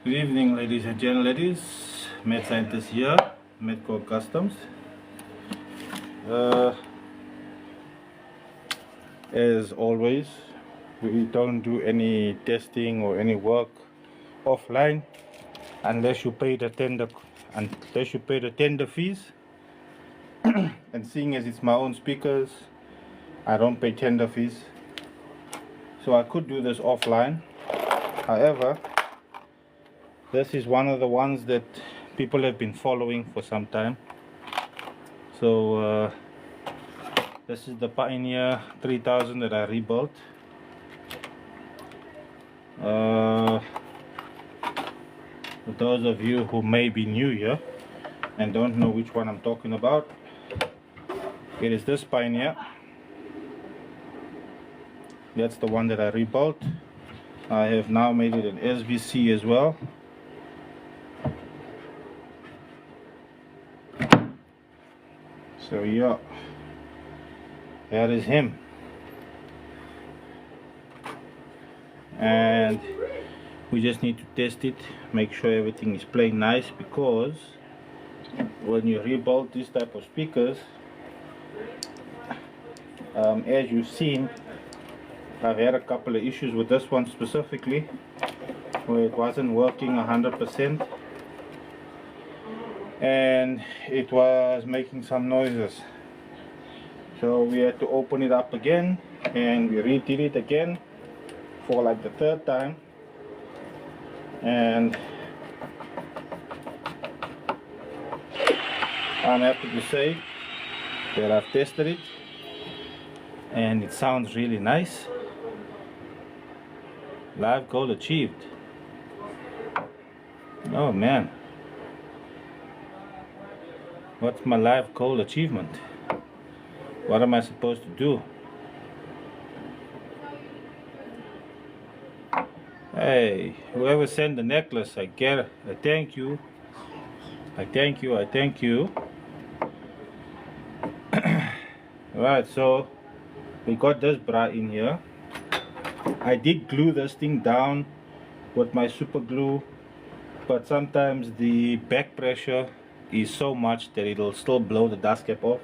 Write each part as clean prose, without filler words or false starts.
Good evening, ladies and gentlemen. M.A.D scientist here, M.A.D Customs. As always, we don't do any testing or any work offline unless you pay the tender fees. And seeing as it's my own speakers, I don't pay tender fees, so I could do this offline. However, this is one of the ones that people have been following for some time. So this is the Pioneer 3000 that I rebuilt. For those of you who may be new here and don't know which one I'm talking about, it is this Pioneer. That's the one that I rebuilt. I have now made it an SVC as well. So yeah, that is him. And we just need to test it, make sure everything is playing nice, because when you rebuild this type of speakers, as you've seen, I've had a couple of issues with this one specifically where it wasn't working 100% and it was making some noises. So we had to open it up again and we redid it again for like the third time, and I'm happy to say that I've tested it and it sounds really nice. Live goal achieved. Oh man, what's my live goal achievement? What am I supposed to do? Hey, whoever sent the necklace, I get it. I thank you. I thank you. I thank you. Alright, so we got this bra in here. I did glue this thing down with my super glue, but sometimes the back pressure is so much that it'll still blow the dust cap off.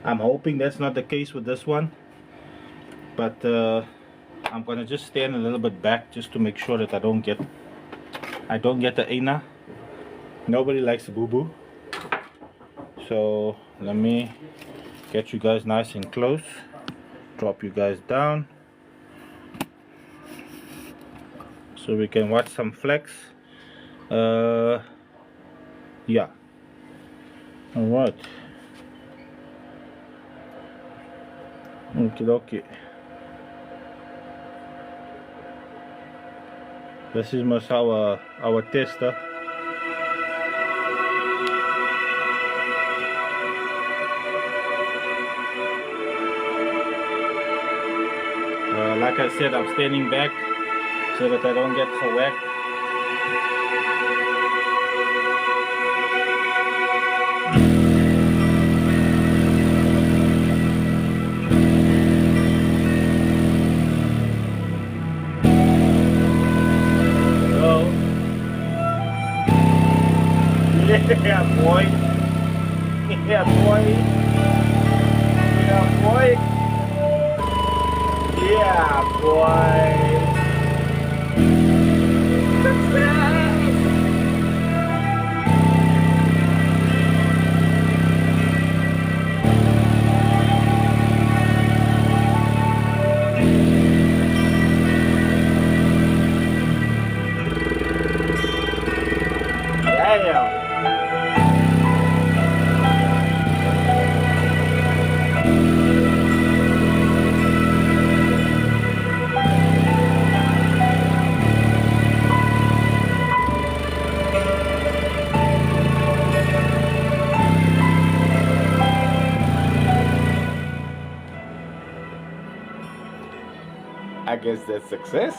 I'm hoping that's not the case with this one, but I'm gonna just stand a little bit back just to make sure that I don't get the ANA. Nobody likes a boo-boo. So let me get you guys nice and close, drop you guys down so we can watch some flex. Yeah. Alright. Okay. This is most our tester. Like I said, I'm standing back so that I don't get so wet. So, yeah boy, yeah boy, yeah boy. Yeah, boy. guess that's success.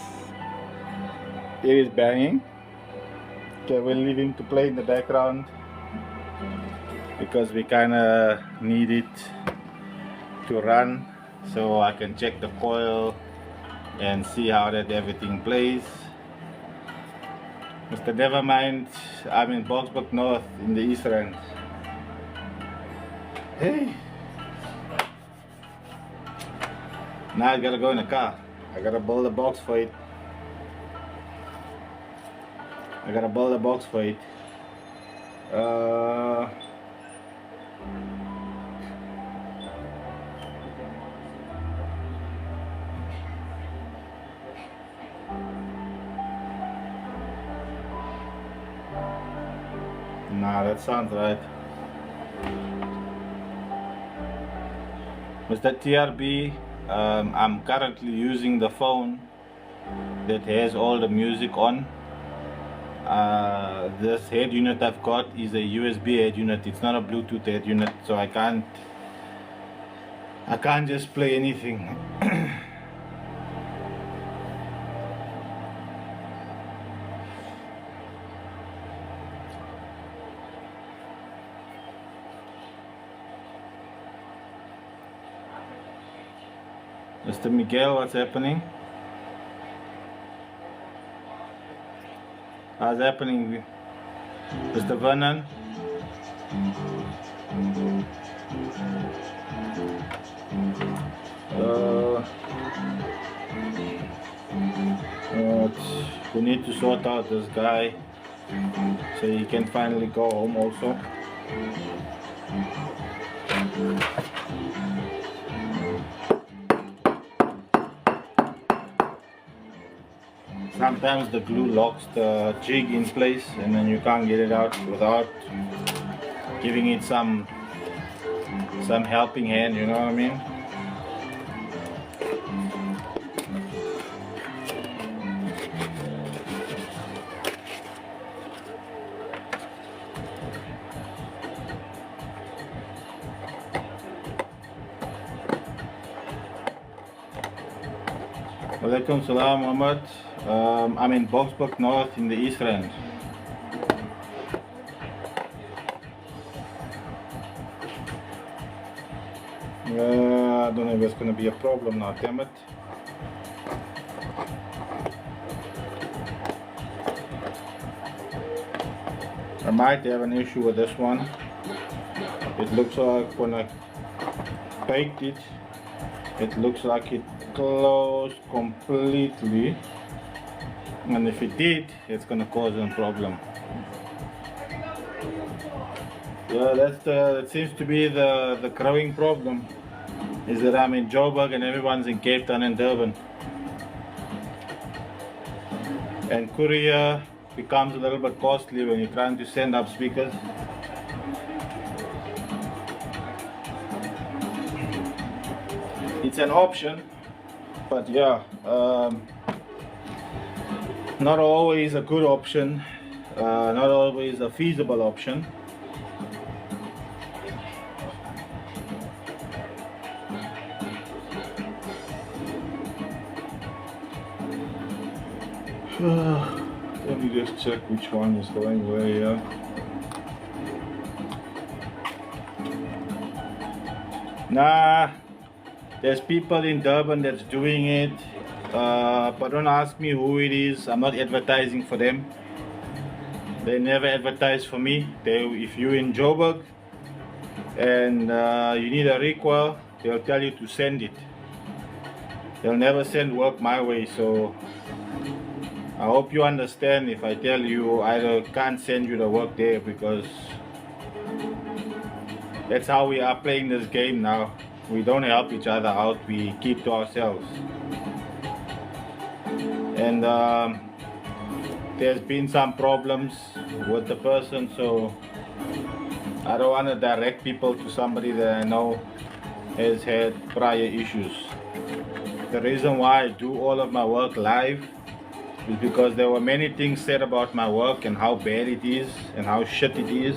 It is banging. Okay, we'll leave him to play in the background because we kinda need it to run so I can check the coil and see how that everything plays. Mr. Nevermind, I'm in Boksburg North in the East Rand. Hey! Now I gotta go in the car. I gotta build a box for it. Nah, that sounds right. Mr. TRB, I'm currently using the phone that has all the music on. This head unit I've got is a USB head unit. It's not a Bluetooth head unit, so I can't just play anything. Mr. Miguel, what's happening? How's happening, Mr. Vernon? We need to sort out this guy so he can finally go home also. Sometimes the glue locks the jig in place and then you can't get it out without giving it some helping hand, you know what I mean? Walaikum salam, Muhammad. I'm in Boksburg North in the East Rand. I don't know if it's going to be a problem now, damn it. I might have an issue with this one. It looks like when I baked it, it looks like it closed completely, and if it did, it's gonna cause a problem. Yeah, that seems to be the growing problem, is that I'm in Joburg and everyone's in Cape Town and Durban, and courier becomes a little bit costly when you're trying to send up speakers. It's an option, but yeah, not always a good option, not always a feasible option. Let me just check which one is going where here. Nah, there's people in Durban that's doing it, but don't ask me who it is. I'm not advertising for them. They never advertise for me. If you're in Joburg and you need a recoil, they'll tell you to send it. They'll never send work my way, so I hope you understand if I tell you I can't send you the work there, because that's how we are playing this game now. We don't help each other out, we keep to ourselves. And there's been some problems with the person, so I don't want to direct people to somebody that I know has had prior issues. The reason why I do all of my work live is because there were many things said about my work and how bad it is and how shit it is.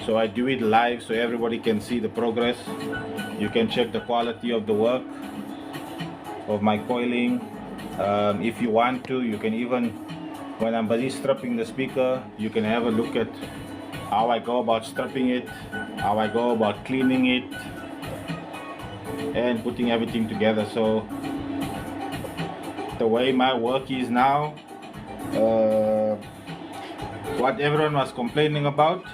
So I do it live so everybody can see the progress. You can check the quality of the work, of my coiling, If you want to, you can even, when I'm busy stripping the speaker, you can have a look at how I go about stripping it, how I go about cleaning it, and putting everything together. So the way my work is now, what everyone was complaining about,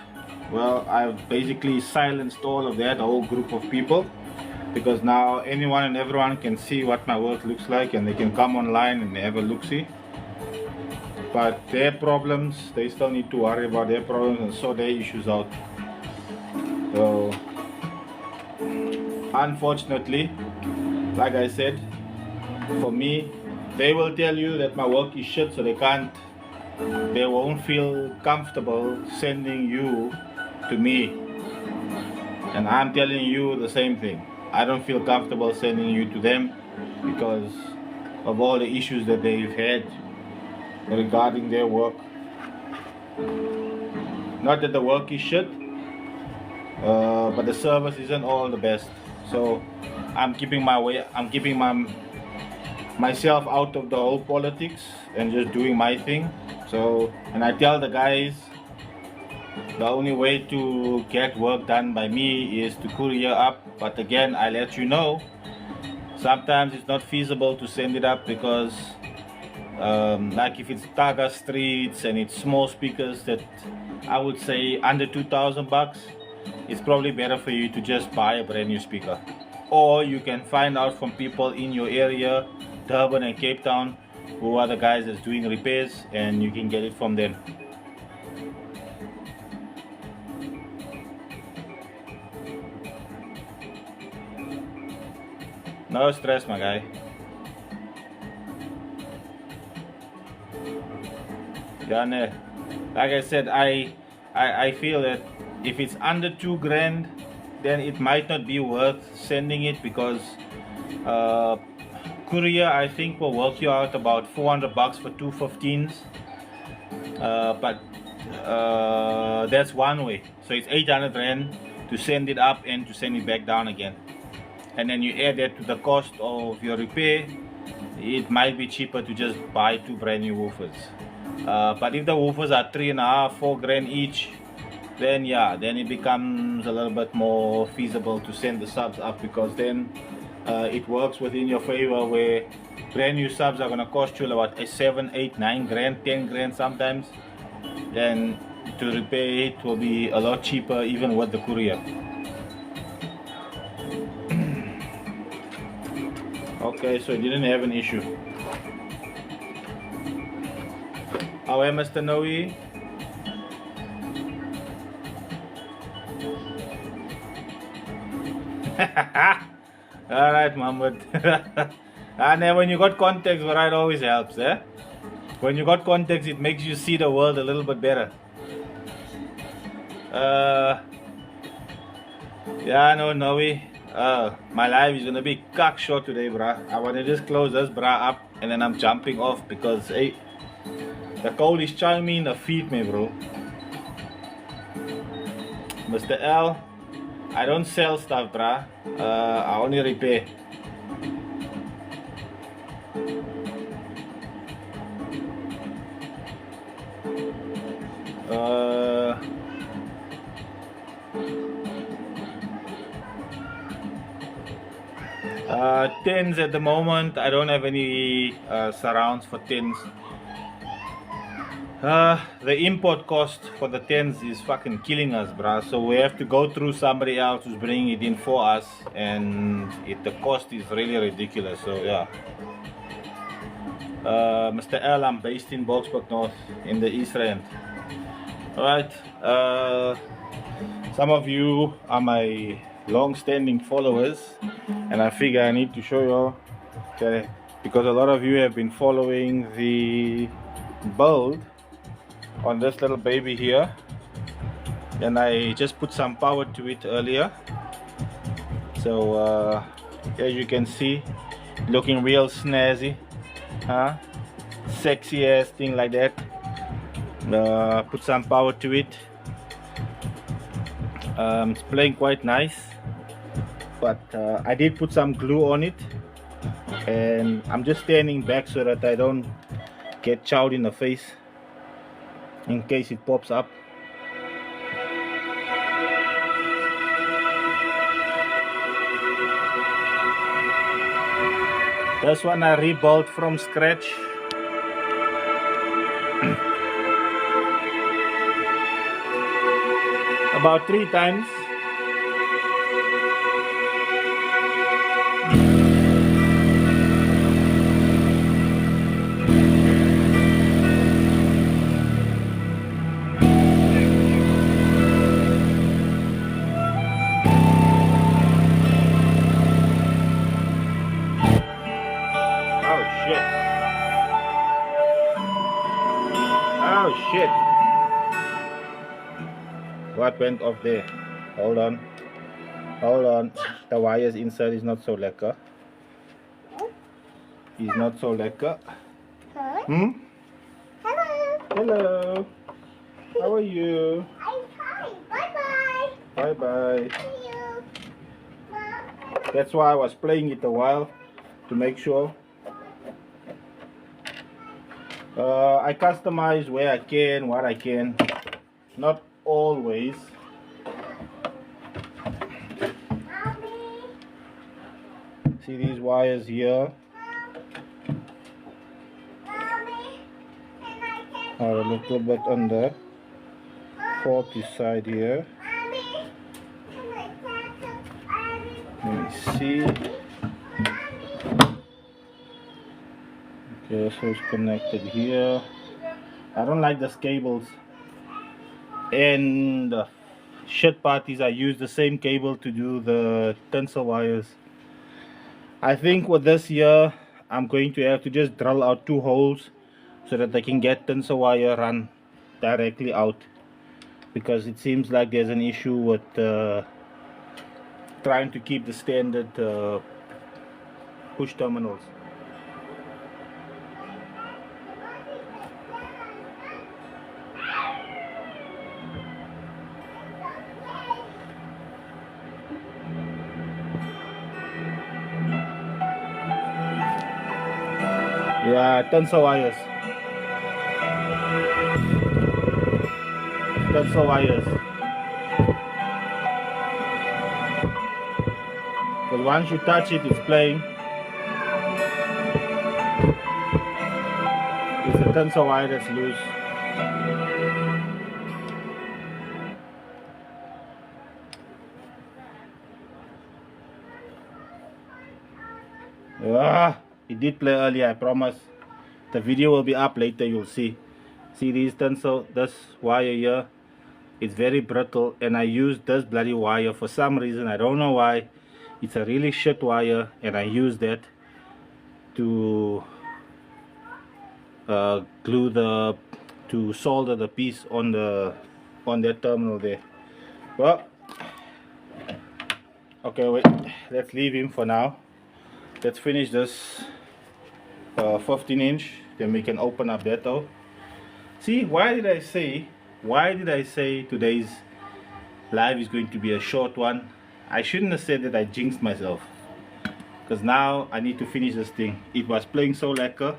well, I've basically silenced all of that, a whole group of people, because now anyone and everyone can see what my work looks like, and they can come online and have a look-see. But their problems, they still need to worry about their problems and sort their issues out. So unfortunately, like I said, for me, they will tell you that my work is shit, so they won't feel comfortable sending you to me. And I'm telling you the same thing. I don't feel comfortable sending you to them because of all the issues that they've had regarding their work. Not that the work is shit, but the service isn't all the best. So I'm keeping myself out of the whole politics and just doing my thing. So, and I tell the guys, the only way to get work done by me is to courier up. But again, I let you know, sometimes it's not feasible to send it up because like if it's Taga streets and it's small speakers that I would say under 2,000 bucks, it's probably better for you to just buy a brand new speaker. Or you can find out from people in your area, Durban and Cape Town, who are the guys that's doing repairs, and you can get it from them. No stress, my guy. Yeah, no. Like I said, I feel that if it's under 2 grand, then it might not be worth sending it, because courier I think will work you out about 400 bucks for 2 15s. But that's one way. So it's 800 rand to send it up and to send it back down again. And then you add that to the cost of your repair, it might be cheaper to just buy 2 brand new woofers. But if the woofers are 3.5, 4 grand each, then yeah, then it becomes a little bit more feasible to send the subs up, because then it works within your favor, where brand new subs are going to cost you about 7, 8, 9 grand, 10 grand sometimes. Then to repair it will be a lot cheaper even with the courier. Okay, so it didn't have an issue. How am Mr. Noe? Alright, Mahmoud. And then when you got context, right, always helps, eh? When you got context, it makes you see the world a little bit better. Yeah, no, Noe. My life is gonna be cock short today, bruh. I wanna just close this bra up and then I'm jumping off because, hey, the cold is chiming me in the feet, me, bro. Mr. L, I don't sell stuff, bruh. I only repair. Tins at the moment, I don't have any surrounds for tins. The import cost for the tins is fucking killing us, bruh. So we have to go through somebody else who's bringing it in for us, and the cost is really ridiculous. So yeah. Mr. L, I'm based in Boksburg North in the East Rand. Alright, some of you are my long-standing followers, and I figure I need to show you that, because a lot of you have been following the build on this little baby here, and I just put some power to it earlier. So as you can see, looking real snazzy, huh? Sexy ass thing like that. Put some power to it. It's playing quite nice, but I did put some glue on it, and I'm just standing back so that I don't get chowed in the face in case it pops up. This one I rebuilt from scratch. About 3 times. Oh shit. Oh shit. What went off there? Hold on. Hold on. The wires inside is not so lekker. He's not so lekker. Hmm? Hello. Hello. How are you? I'm fine. Bye-bye. Bye-bye. See you. Mom. That's why I was playing it a while to make sure. I customize where I can, what I can. Not always. Mommy. See these wires here? Mommy. Can I catch Are a little bit on the faulty side here. Mommy? Can I catch a Let me see. Okay, so it's connected here. I don't like these cables. And the shit parties, I use the same cable to do the tinsel wires. I think with this here, I'm going to have to just drill out 2 holes so that I can get tinsel wire run directly out, because it seems like there's an issue with trying to keep the standard push terminals. Yeah, tinsel wires. Tinsel wires. Because once you touch it, it's playing. It's the tinsel wire that's loose. It did play earlier, I promise. The video will be up later, you'll see. See these tinsel, this wire here, it's very brittle, and I used this bloody wire for some reason. I don't know why. It's a really shit wire, and I used that to to solder the piece on that terminal there. Well, okay, wait, let's leave him for now. Let's finish this 15-inch, then we can open up that though. See, why did I say today's live is going to be a short one? I shouldn't have said that. I jinxed myself, because now I need to finish this thing. It was playing so lekker.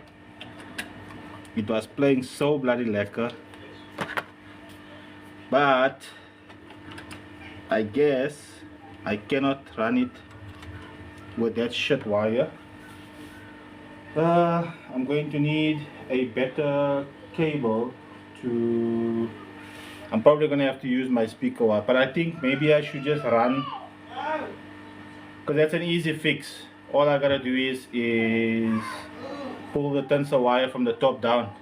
It was playing so bloody lekker, but I guess I cannot run it with that shit wire. I'm going to need a better cable to... I'm probably going to have to use my speaker wire, but I think maybe I should just run, because that's an easy fix. All I gotta do is pull the tinsel wire from the top down.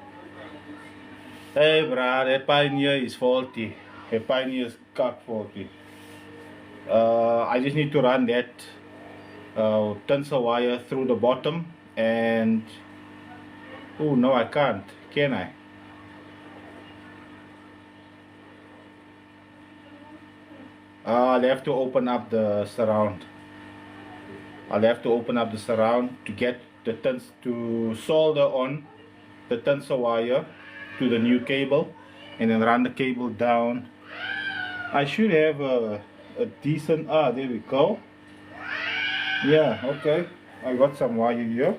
Hey brah, that Pioneer is faulty. The Pioneer is cock faulty. I just need to run that tinsel wire through the bottom, and oh no, I can't, can I? I'll have to open up the surround. I'll have to open up the surround to get the to solder on the tinsel wire to the new cable, and then run the cable down. I should have a decent, there we go. Yeah, okay. I got some wire here.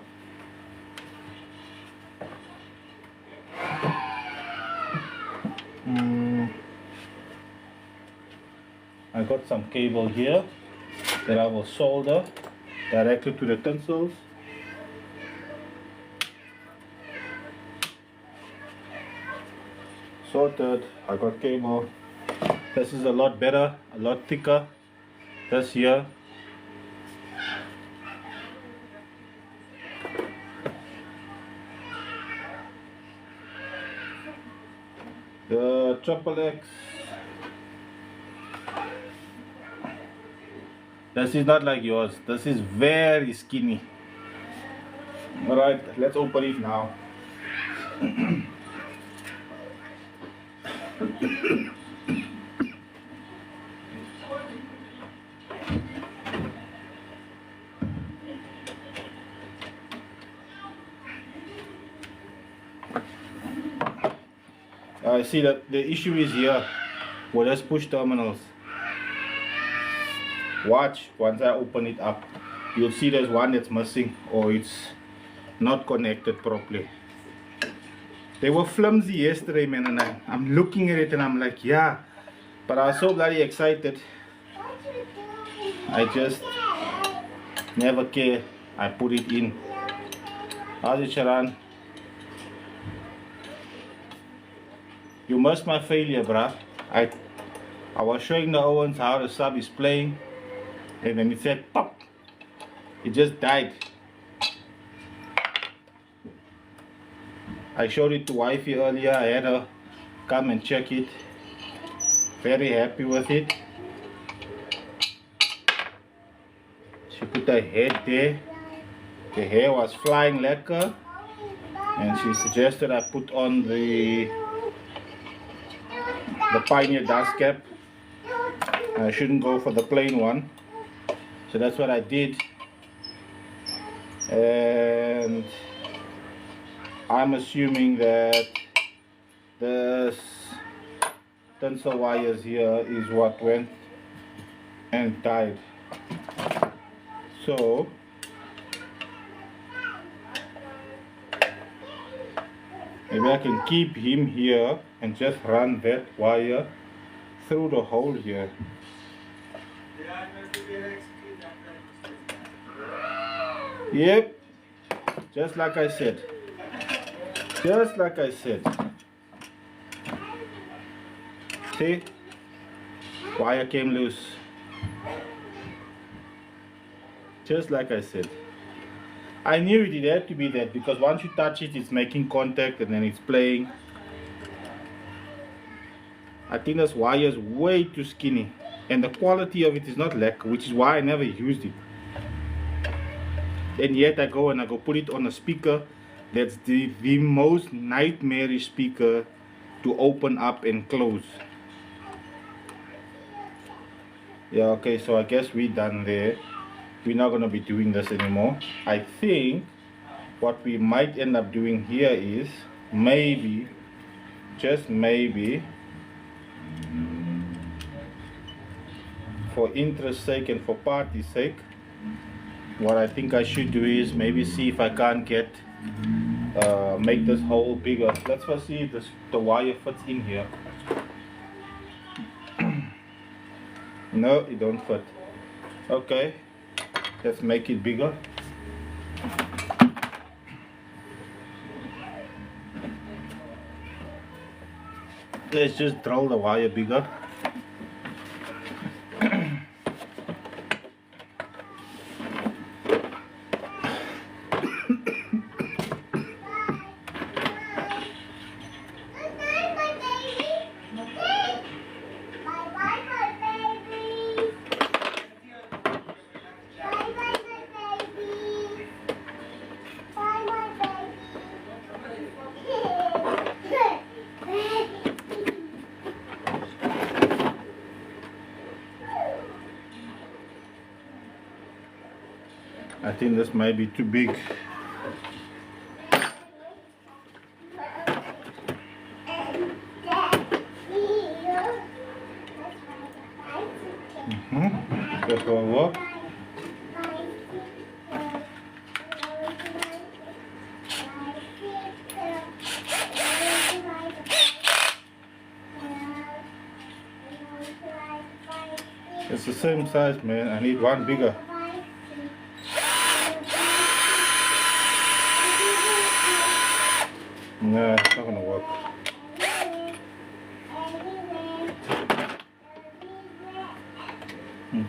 I got some cable here that I will solder directly to the tinsels. Sorted. I got cable. This is a lot better, a lot thicker. This here. The triple X. This is not like yours. This is very skinny. Alright, let's open it now. I see that the issue is here with this push terminals. Watch, once I open it up, you'll see there's one that's missing or it's not connected properly. They were flimsy yesterday, man, and I'm looking at it and I'm like, yeah, but I was so bloody excited. I just never care. I put it in. How's it, Sharan? You missed my failure, bruh. I was showing the Owens how the sub is playing, and then it said pop. It just died. I showed it to wifey earlier. I had her come and check it. Very happy with it. She put her head there. The hair was flying lekker, and she suggested I put on the Pioneer dust cap. I shouldn't go for the plain one, so that's what I did. And I'm assuming that this tinsel wires here is what went and died. So maybe I can keep him here and just run that wire through the hole here. Yep, just like I said. Just like I said. See? Wire came loose. Just like I said. I knew it had to be that because once you touch it, it's making contact and then it's playing. I think this wire is way too skinny and the quality of it is not lekker, which is why I never used it. And yet I go put it on a speaker that's the most nightmarish speaker to open up and close. Yeah, okay, so I guess we're done there. We're not going to be doing this anymore. I think what we might end up doing here is maybe, just maybe, for interest's sake and for party's sake, what I think I should do is maybe see if I can't get make this hole bigger. Let's first see if the wire fits in here. No, it don't fit. Okay, let's make it bigger. Let's just drill the wire bigger. I think this might be too big. This will work. It's the same size, man. I need one bigger. Nah, it's not gonna work.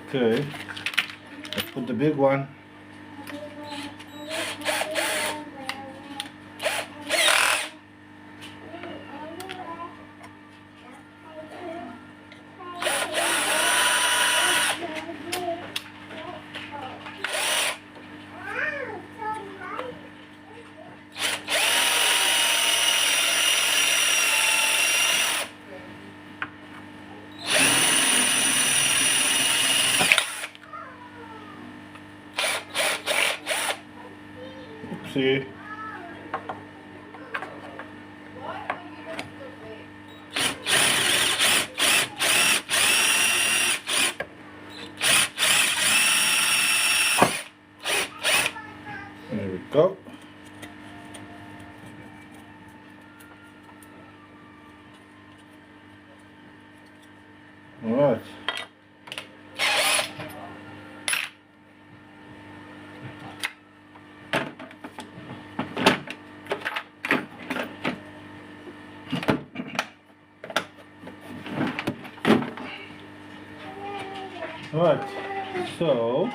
Okay, let's put the big one. See? There we go. All right. Alright, so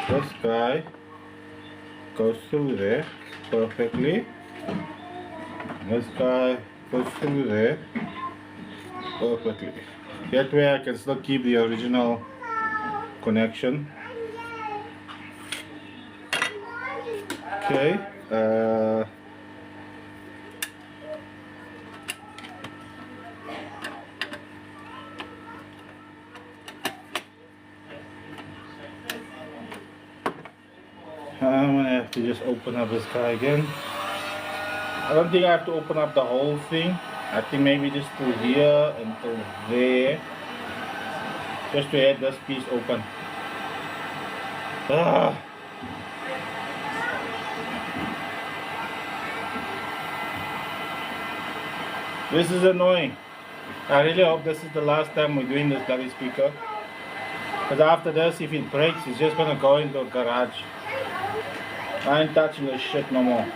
this guy goes through there perfectly. This guy goes through there perfectly. That way I can still keep the original connection. Okay. I'm gonna have to just open up this guy again. I don't think I have to open up the whole thing. I think maybe just through here until there. Just to have this piece open. Ah. This is annoying. I really hope this is the last time we're doing this bloody speaker. Because after this, if it breaks, it's just gonna go into a garage. I ain't touching this shit no more.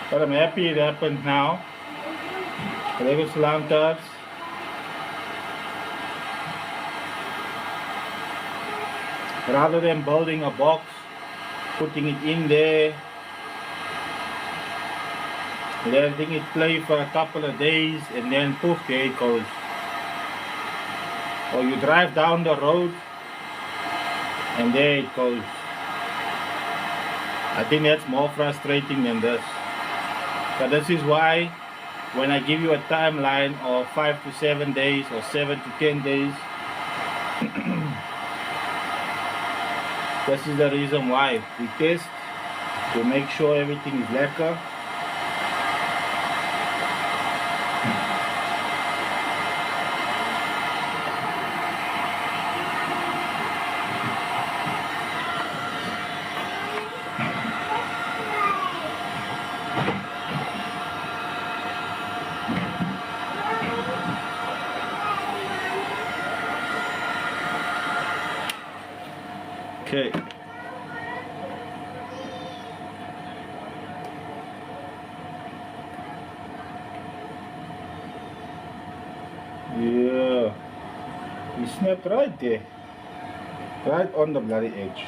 But I'm happy it happened now. Lego Slantas. Rather than building a box, putting it in there, letting it play for a couple of days, and then poof, there it goes. Or you drive down the road and there it goes. I think that's more frustrating than this. But this is why when I give you a timeline of 5 to 7 days or 7 to 10 days, this is the reason why. We test, we make sure everything is lekker. Okay. Yeah. He snapped right there. Right on the bloody edge.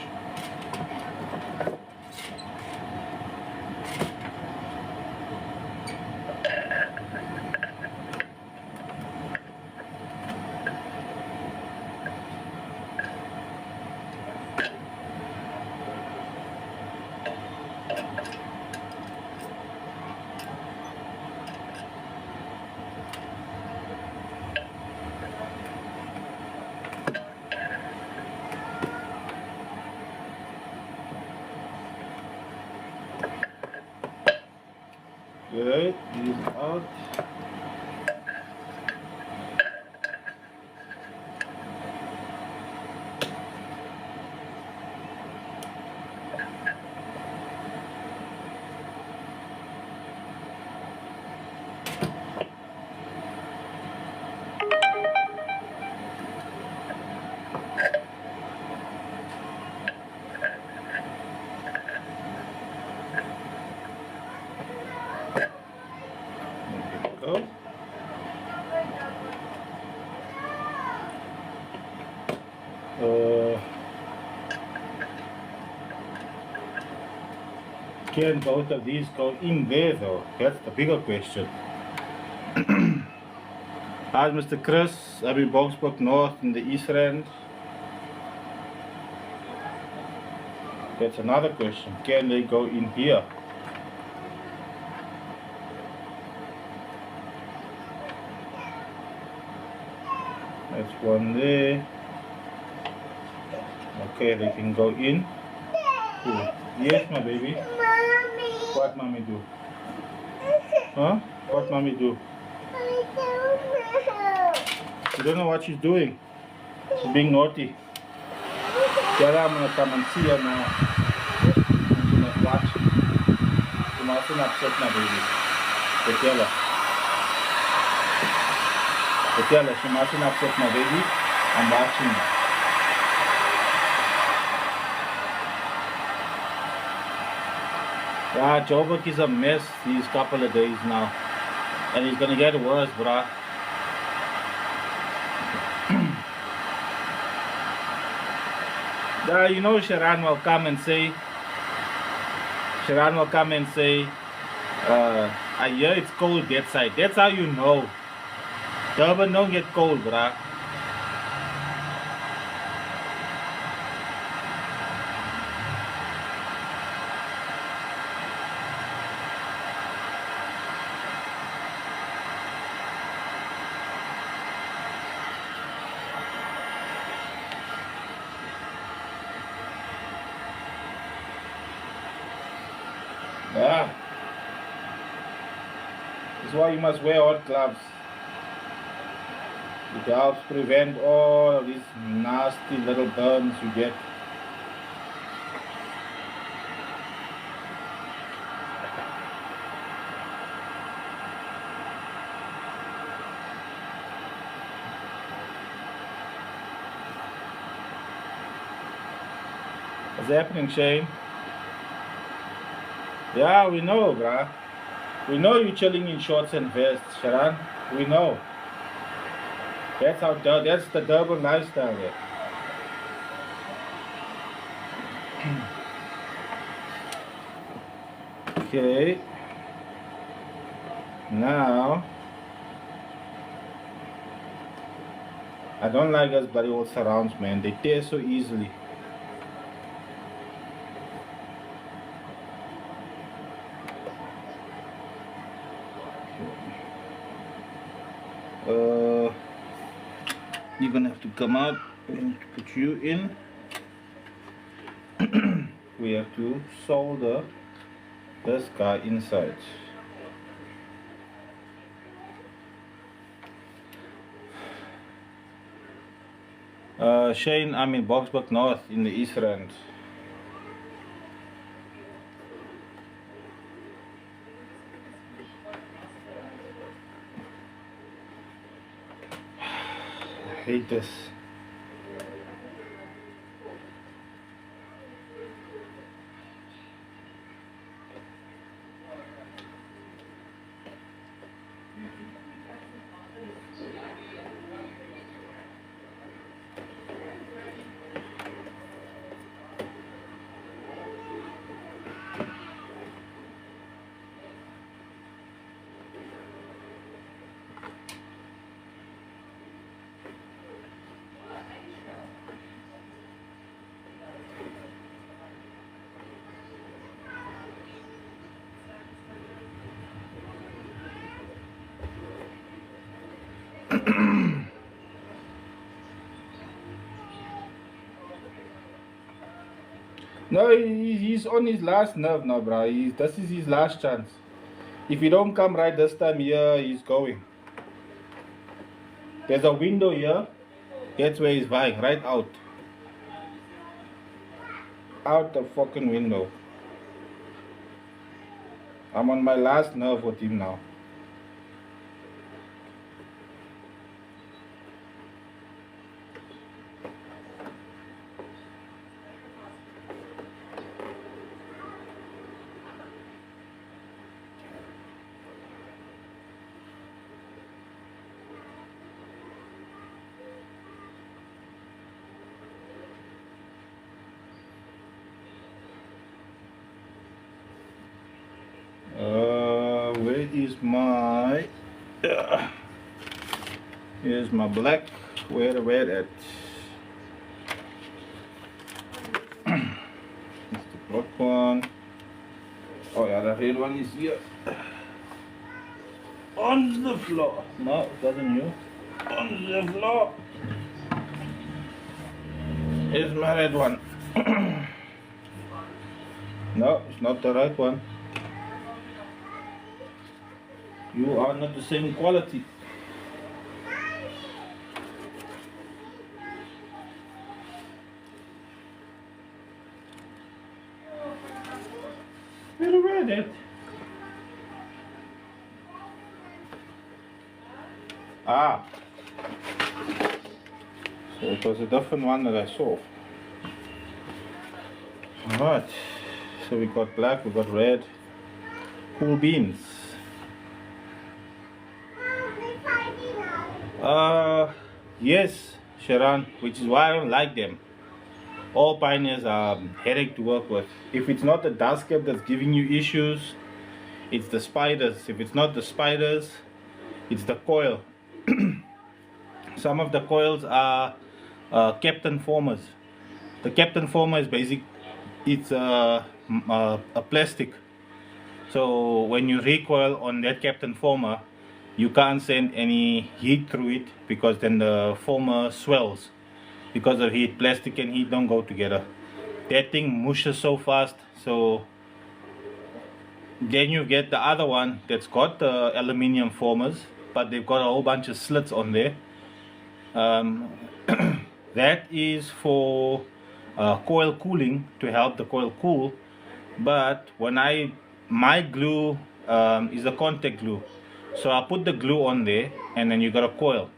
Good, he's out. go. Uh, can both of these go in there though? That's the bigger question. How's Mr. Chris? I'm in Boksburg North in the East Rand. That's another question. Can they go in here? That's one there. Okay, they can go in. Ooh. Yes, my baby. Mommy. What mommy do? Huh? What mommy do? I don't know. You don't know what she's doing. She's being naughty. Tiara, I'm gonna come and see her now. And she must watch. You mustn't upset my baby. But tell her, she mustn't upset my baby. I'm watching her. Yeah, Joburg is a mess these couple of days now. And it's gonna get worse, bruh. Yeah, you know Sharon will come and say, I hear it's cold that side. That's how you know. Durban don't get cold, bruh. Yeah. That's why you must wear hot gloves. It helps prevent all of these nasty little burns you get. What's happening, Shane? Yeah, we know, bruh. We know you're chilling in shorts and vests, Sharon. We know. That's the Durban lifestyle there. Okay. Now, I don't like those bloody old surrounds, man. They tear so easily. You're gonna have to come out and put you in. We have to solder this guy inside. Shane, I'm in Boksburg North in the East Rand. I hate this. No, he's on his last nerve now, bro. This is his last chance. If he don't come right this time here, he's going. There's a window here. That's where he's vying, right out. Out the fucking window. I'm on my last nerve with him now. where is my here's my black, where the red at? It's the black one. Oh yeah, the red one is here on the floor. No, it doesn't you. On the floor. Here's my red one. No, it's not the right one. You are not the same quality. Where the red at? Ah. So it was a different one that I saw. Alright. So we got black, we got red. Cool beans. Yes, Sharon, which is why I don't like them. All pioneers are headache to work with. If it's not the dust cap that's giving you issues, it's the spiders. If it's not the spiders, it's the coil. Some of the coils are captain formers. The captain former is it's a plastic. So when you recoil on that captain former, you can't send any heat through it because then the former swells because of heat. Plastic and heat don't go together. That thing mushes so fast. So then you get the other one that's got the aluminium formers, but they've got a whole bunch of slits on there. That is for coil cooling, to help the coil cool. But when my glue is a contact glue, so I put the glue on there and then you got a coil,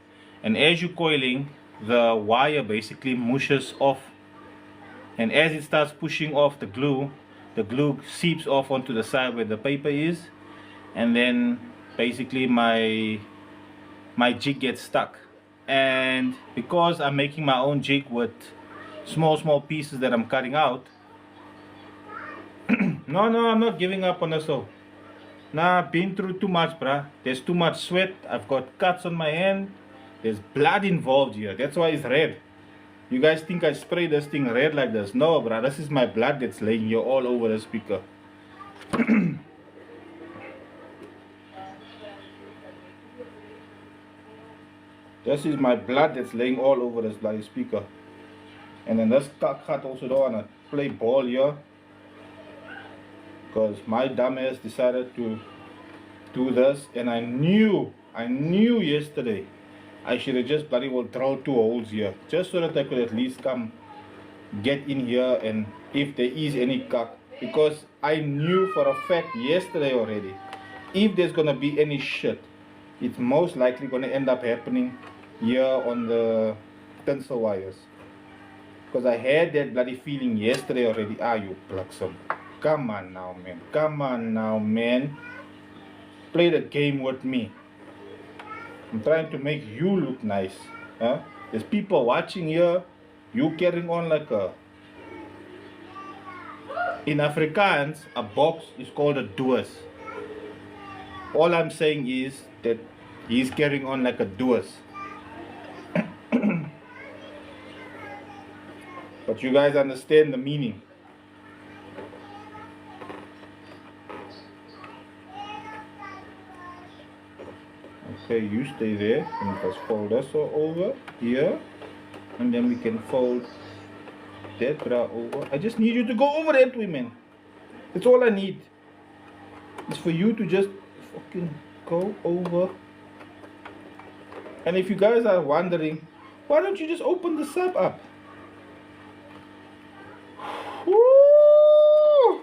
and as you're coiling, the wire basically mushes off, and as it starts pushing off the glue seeps off onto the side where the paper is, and then basically my jig gets stuck. And because I'm making my own jig with small pieces that I'm cutting out, no, I'm not giving up on the soap. Nah, I've been through too much, bruh. There's too much sweat. I've got cuts on my hand. There's blood involved here. That's why it's red. You guys think I spray this thing red like this? No, bruh. This is my blood that's laying here all over the speaker. This is my blood that's laying all over this bloody speaker. And then this cut also don't wanna play ball here, because my dumbass decided to do this, and I knew yesterday I should have just bloody well drilled 2 holes here, just so that I could at least come get in here and if there is any cut, because I knew for a fact yesterday already, if there's gonna be any shit, it's most likely gonna end up happening here on the tinsel wires. Because I had that bloody feeling yesterday already. Ah, you plucksome. Come on now, man. Come on now, man. Play the game with me. I'm trying to make you look nice. Huh? There's people watching here. You carrying on like a... In Afrikaans, a box is called a doos. All I'm saying is that he's carrying on like a doos. But you guys understand the meaning. Okay, you stay there, and let's fold this over here, and then we can fold that bra over. I just need you to go over that way, man. That's all I need. It's for you to just fucking go over. And if you guys are wondering, why don't you just open the sub up? Woo!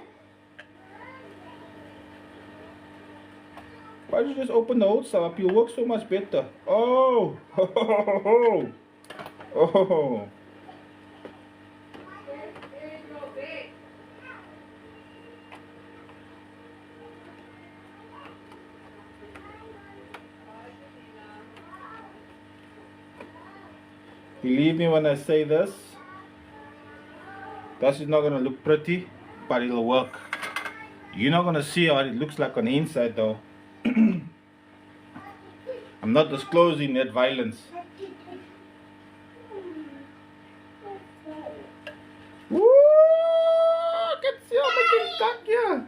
Why don't you just open the old sub up? You'll work so much better. Oh! Oh! Oh! Believe me when I say this, this is not going to look pretty, but it'll work. You're not going to see how it looks like on the inside though. I'm not disclosing that violence. Woo! I can see I'm making cock here.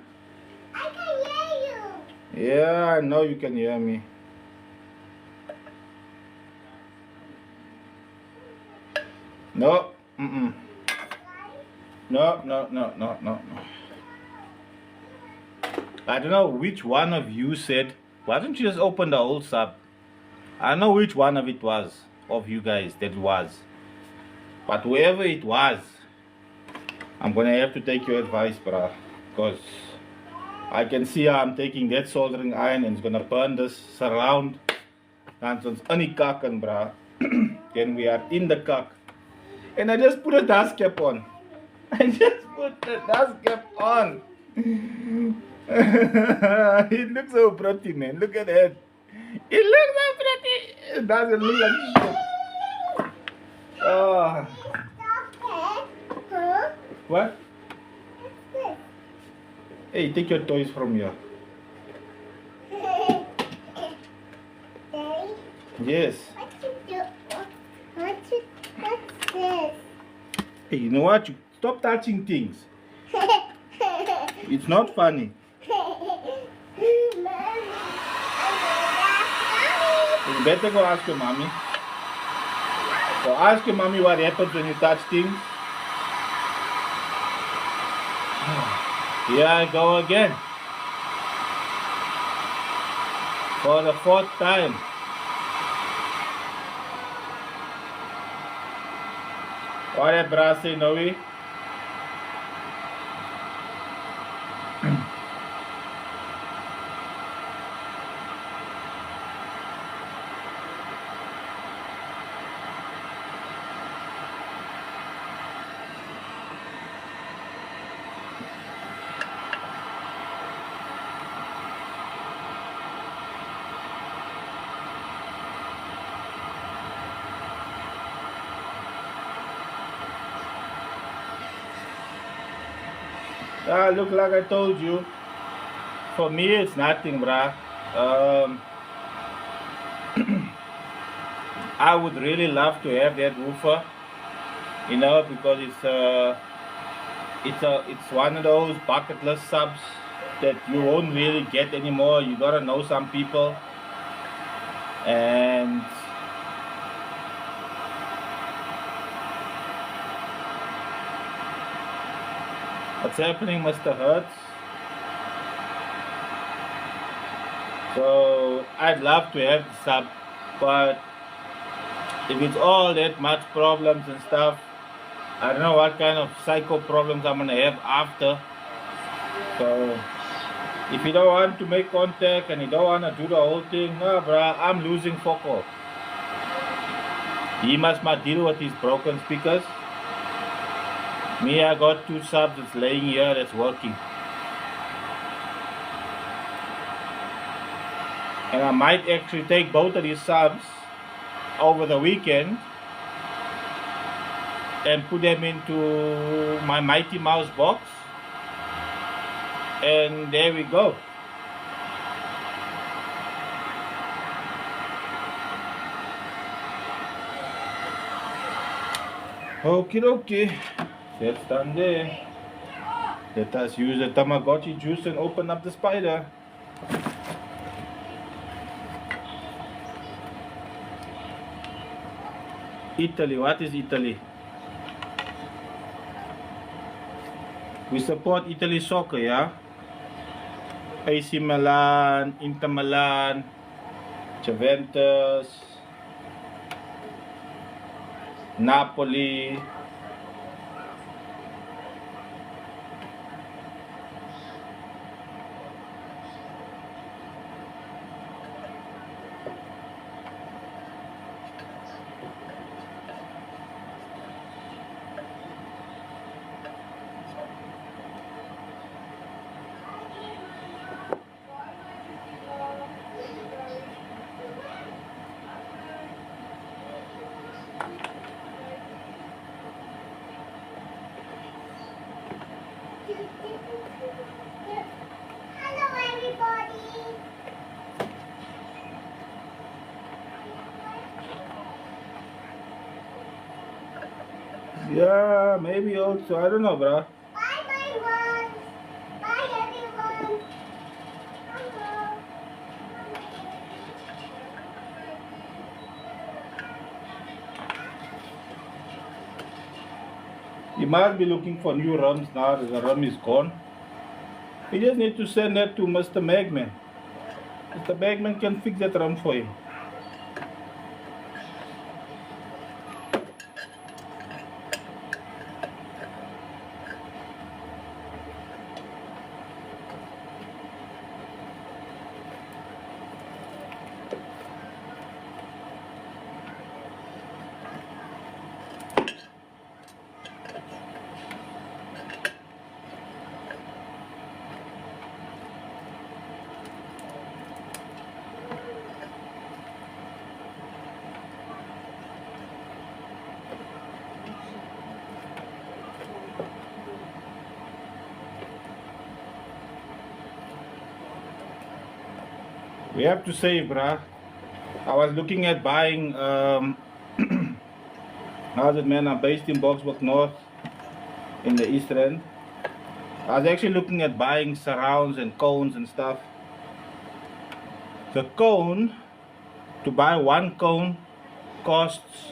I can hear you. Yeah, I know you can hear me. No. Mm-mm. No, no, no, no, no, no. I don't know which one of you said, why don't you just open the whole sub? I know which one of it was, of you guys that was. But whoever it was, I'm gonna have to take your advice, bruh. Because I can see how I'm taking that soldering iron and it's gonna burn this surround. And it's only kakken, bruh. Then we are in the kak. And I just put a dust cap on. I just put the dust cap on. It looks so pretty, man. Look at that. It looks so pretty. It doesn't look like shit. Oh. Huh? What? What's this? Hey, take your toys from here. Daddy, Yes. what you do? What's this? Hey, you know what? You stop touching things. It's not funny. You better go ask your mommy. So ask your mommy what happens when you touch things. Here I go again. For the 4th time. What did Bra say, Noe? Look, like I told you, for me it's nothing, bruh. I would really love to have that woofer, you know, because it's one of those bucket list subs that you won't really get anymore. You gotta know some people, and what's happening, Mr. Hertz? So I'd love to have the sub, but if it's all that much problems and stuff, I don't know what kind of psycho problems I'm gonna have after. So if you don't want to make contact and you don't want to do the whole thing, no, bruh, I'm losing focal. He must not deal with his broken speakers. Me, I got 2 subs that's laying here that's working. And I might actually take both of these subs over the weekend and put them into my Mighty Mouse box. And there we go. Okie dokie. That's done there. Let us use the Tamagotchi juice and open up the spider. Italy, what is Italy? We support Italy soccer, yeah? AC Milan, Inter Milan, Juventus, Napoli. Hello, everybody. Yeah, maybe also. I don't know, bruh. Bye, my ones. Bye, everyone. Hello. You must be looking for new rums now that the rum is gone. You just need to send that to Mr. Magman. Mr. Magman can fix that rum for you. We have to save, bruh. I was looking at buying, how's it, man? I'm based in Boxburg North in the East End. I was actually looking at buying surrounds and cones and stuff. The cone, to buy one cone, costs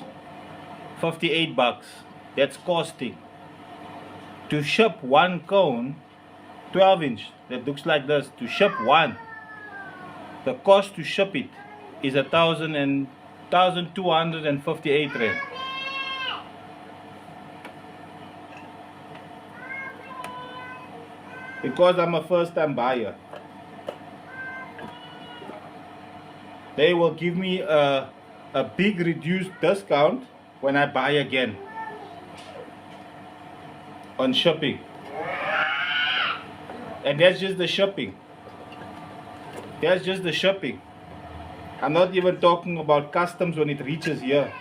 58 bucks. That's costing. To ship one cone, 12 inch, that looks like this, to ship one, the cost to ship it is 1,258 rand. Because I'm a first time buyer. They will give me a big reduced discount when I buy again on shipping. And that's just the shipping. That's just the shipping. I'm not even talking about customs when it reaches here,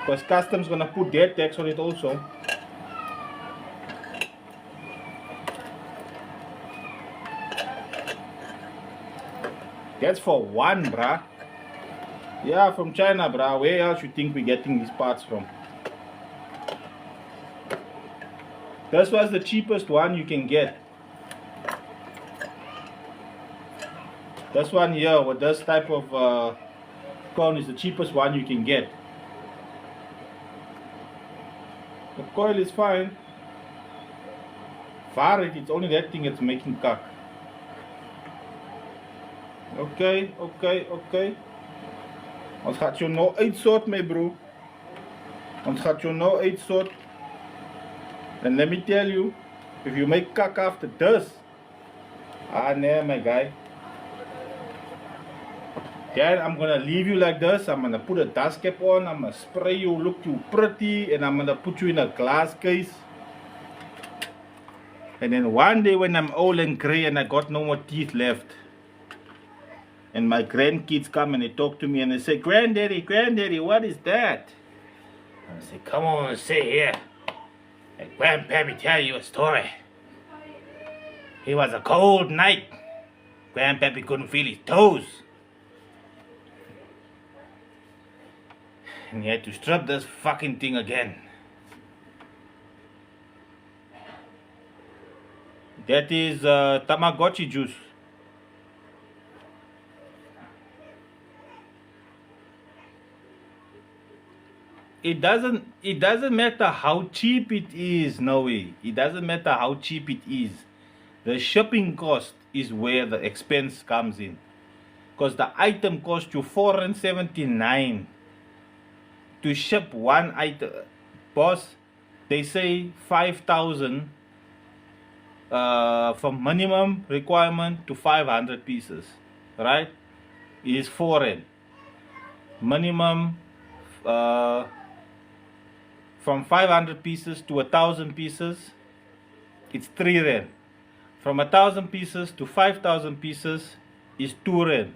because customs gonna put their tax on it also. That's for one, bruh. Yeah, from China, bruh. Where else you think we're getting these parts from? This was the cheapest one you can get. This one here with this type of cone is the cheapest one you can get. The coil is fine. Far it's only that thing that's making kak. Okay. Ons gaat jou nou uitsort, my bro. Ons gaat jou nou uitsort. And let me tell you, if you make kak after this, nah, my guy. Then I'm gonna leave you like this. I'm gonna put a dust cap on. I'm gonna spray you, look you pretty, and I'm gonna put you in a glass case. And then one day when I'm old and gray and I got no more teeth left, and my grandkids come and they talk to me and they say, Granddaddy, what is that? I say, come on, sit here. And Grandpappy tell you a story. It was a cold night. Grandpappy couldn't feel his toes. And he had to strip this fucking thing again. That is Tamagotchi juice. It doesn't matter how cheap it is, no way. It doesn't matter how cheap it is. The shipping cost is where the expense comes in. Because the item costs you $479 to ship one item. Boss, they say 5,000 from minimum requirement to 500 pieces, right? It is 4 rand. Minimum from 500 pieces to 1,000 pieces, it's 3 rand. From 1,000 pieces to 5,000 pieces is 2 rand.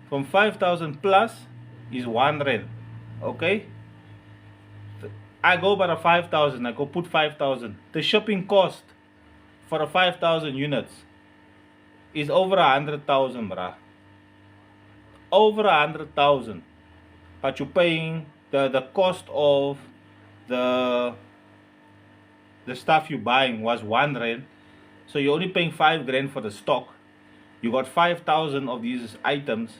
From 5,000 plus is 1 rand. Okay? I go by the 5,000. I go put 5,000. The shipping cost for the 5,000 units is over 100,000, bruh. Over 100,000. But you're paying the cost of the the stuff you're buying was 1 rand, so you're only paying 5 grand for the stock. You got 5,000 of these items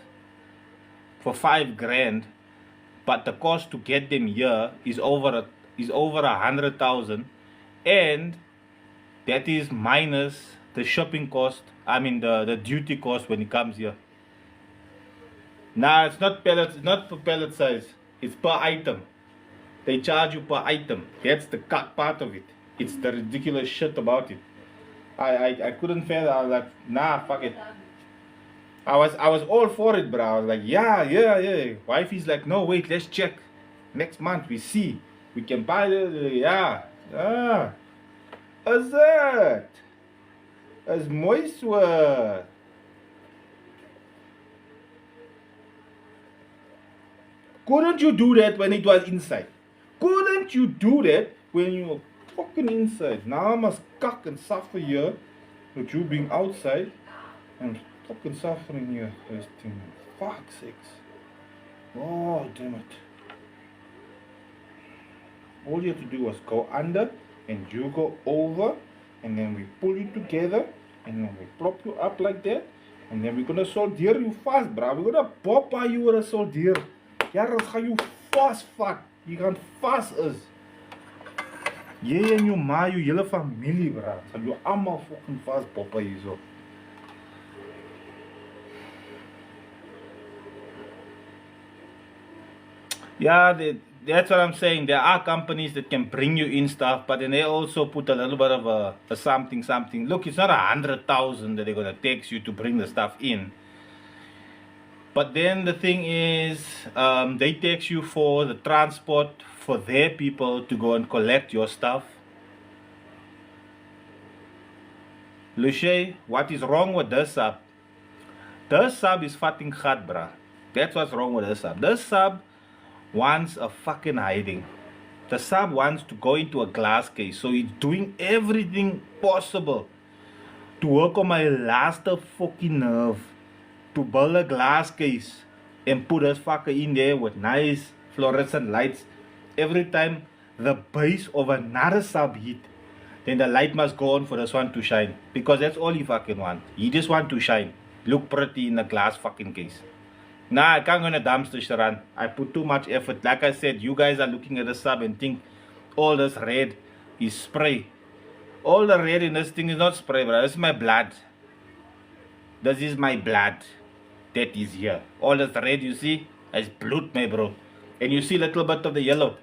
for 5 grand, but the cost to get them here is over 100,000, and that is minus the shipping cost. I mean the duty cost when it comes here. Nah, it's not pellets. It's not for pellet size. It's per item. They charge you per item. That's the cut part of it. It's the ridiculous shit about it. I couldn't fail. I was like, nah, fuck it. I was all for it, bro. I was like, yeah. Wifey's like, no, wait, let's check. Next month we see. We can buy yeah. Is it? Is moist word. Couldn't you do that when it was inside? Couldn't you do that when you were fucking inside? Now I must cuck and suffer here with you being outside and fucking suffering here. This thing. Fuck's sakes. Oh, damn it. All you have to do was go under and you go over, and then we pull you together and then we prop you up like that, and then we're gonna soldier you fast, bro. We're gonna pop you with a soldier. Ja, dan ga je vast vat. Je gaan vast is. Jy en jou ma, jou hele familie, bro. Gaan jou allemaal fucking vast poppen hier zo. Yeah, that's what I'm saying. There are companies that can bring you in stuff, but then they also put a little bit of a something. Look, it's not 100,000 that they're gonna tax you to bring the stuff in. But then the thing is, they tax you for the transport for their people to go and collect your stuff. Lucia, what is wrong with this sub? This sub is fucking gat, bruh. That's what's wrong with this sub. This sub wants a fucking hiding. The sub wants to go into a glass case, so it's doing everything possible to work on my last fucking nerve to build a glass case and put this fucker in there with nice fluorescent lights. Every time the base of another sub hit, then the light must go on for this one to shine, because that's all you fucking want. You just want to shine, look pretty in a glass fucking case. Nah, I can't go in a dumpster, Sharan. I put too much effort. Like I said, you guys are looking at the sub and think all this red is spray. All the red in this thing is not spray, bro. This is my blood. This is my blood. That is here. All this red you see is blood, my bro. And you see a little bit of the yellow.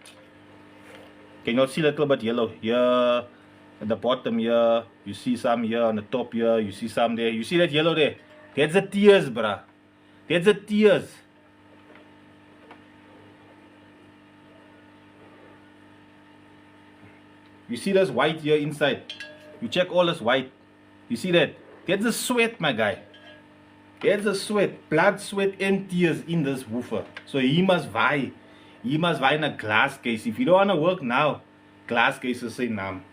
Can you see a little bit yellow here at the bottom here? You see some here on the top here. You see some there. You see that yellow there? That's the tears, bruh. That's the tears. You see this white here inside? You check all this white. You see that? That's the sweat, my guy. There's a sweat, blood, sweat, and tears in this woofer. So he must buy. He must buy in a glass case. If you don't want to work now, glass cases say nam.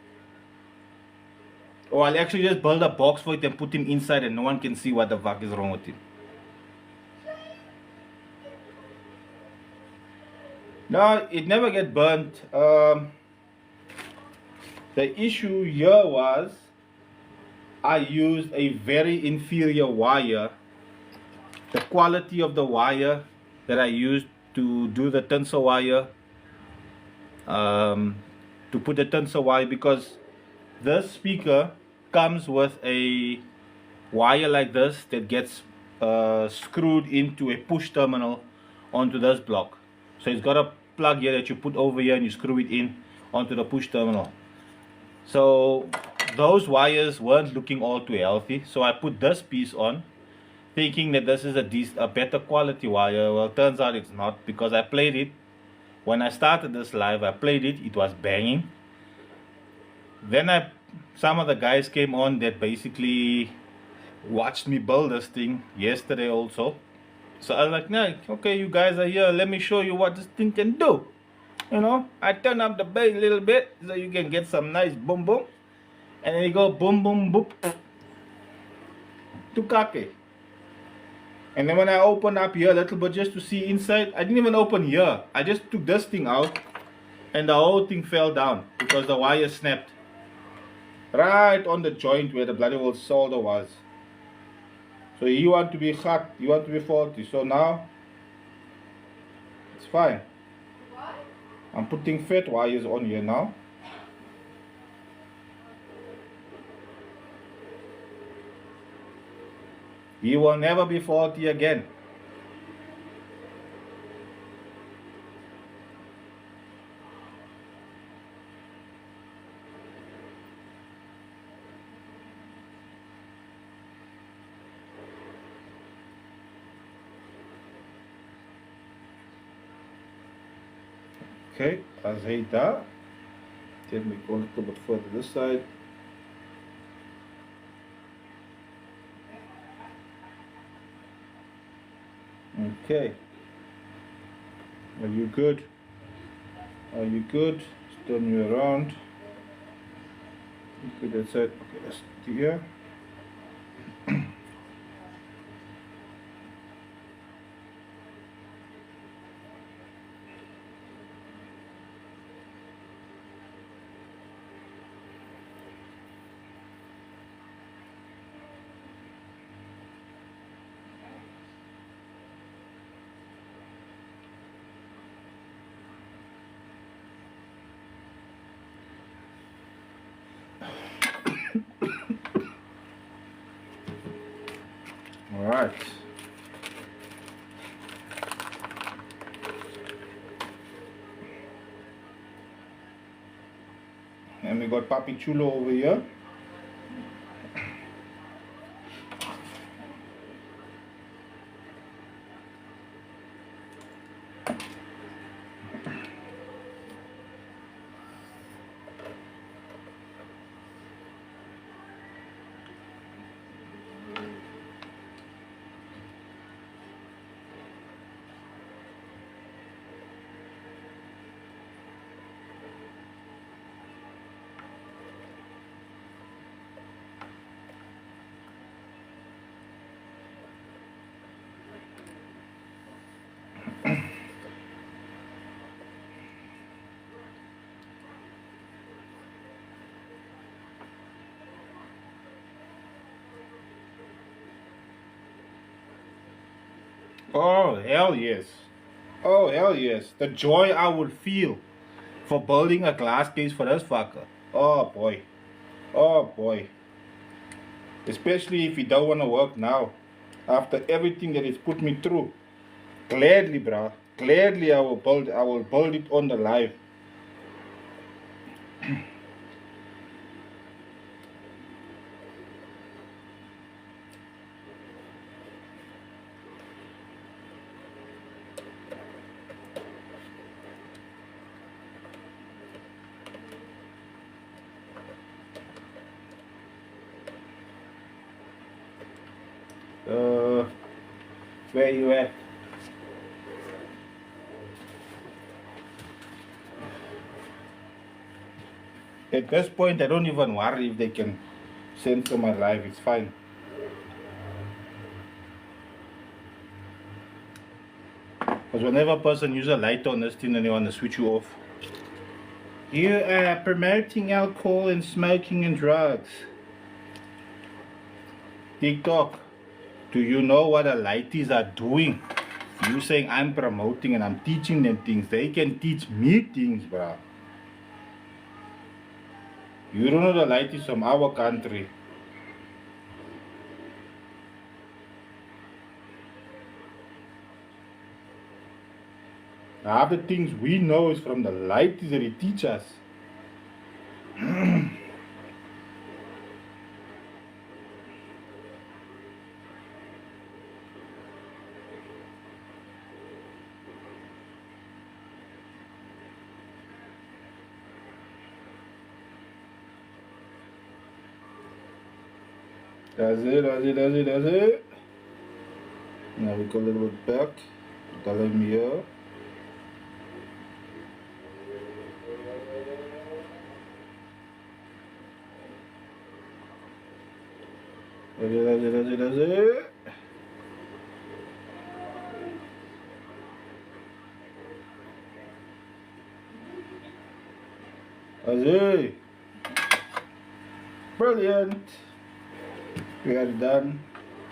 Or I'll actually just build a box for it and put him inside and no one can see what the fuck is wrong with him. No, it never get burnt. The issue here was I used a very inferior wire. The quality of the wire that I used to do the tinsel wire, to put the tinsel wire, because this speaker comes with a wire like this that gets screwed into a push terminal onto this block. So it's got a plug here that you put over here and you screw it in onto the push terminal. So those wires weren't looking all too healthy, so I put this piece on, thinking that this is a better quality wire. Well, turns out it's not, because I played it when I started this live. I played it, it was banging. Then some of the guys came on that basically watched me build this thing yesterday also. So I was like, nah, okay, you guys are here, let me show you what this thing can do. You know, I turn up the bass a little bit so you can get some nice boom boom, and then you go boom boom boop to kake. And then when I open up here a little bit just to see inside, I didn't even open here. I just took this thing out and the whole thing fell down because the wire snapped. Right on the joint where the bloody old solder was. So you want to be hot, you want to be faulty. So now it's fine. I'm putting fat wires on here now. He will never be faulty again. Okay, as hy daar. Then we go a little bit further this side. Okay. Are you good? Are you good? Turn you around. Okay, that's it. Okay, that's here. All right. And we got Papi Chulo over here. Oh, hell yes. Oh, hell yes. The joy I would feel for building a glass case for this fucker. Oh, boy. Oh, boy. Especially if you don't want to work now. After everything that it's put me through. Gladly, bruh. Gladly I will build it on the live. Where you at? At this point, I don't even worry if they can censor my live. It's fine. Because whenever a person uses a light on this thing and they want to switch you off. You are promoting alcohol and smoking and drugs. TikTok, do you know what the lighties are doing? You saying I'm promoting and I'm teaching them things. They can teach me things, bro. You don't know the lighties from our country. Half the things we know is from the lighties that they teach us. That's it, that's it, that's it, that's it. Now we go a little bit back. Tell him here. That's it, that's it, that's it, that's it. That's it. Brilliant. We are done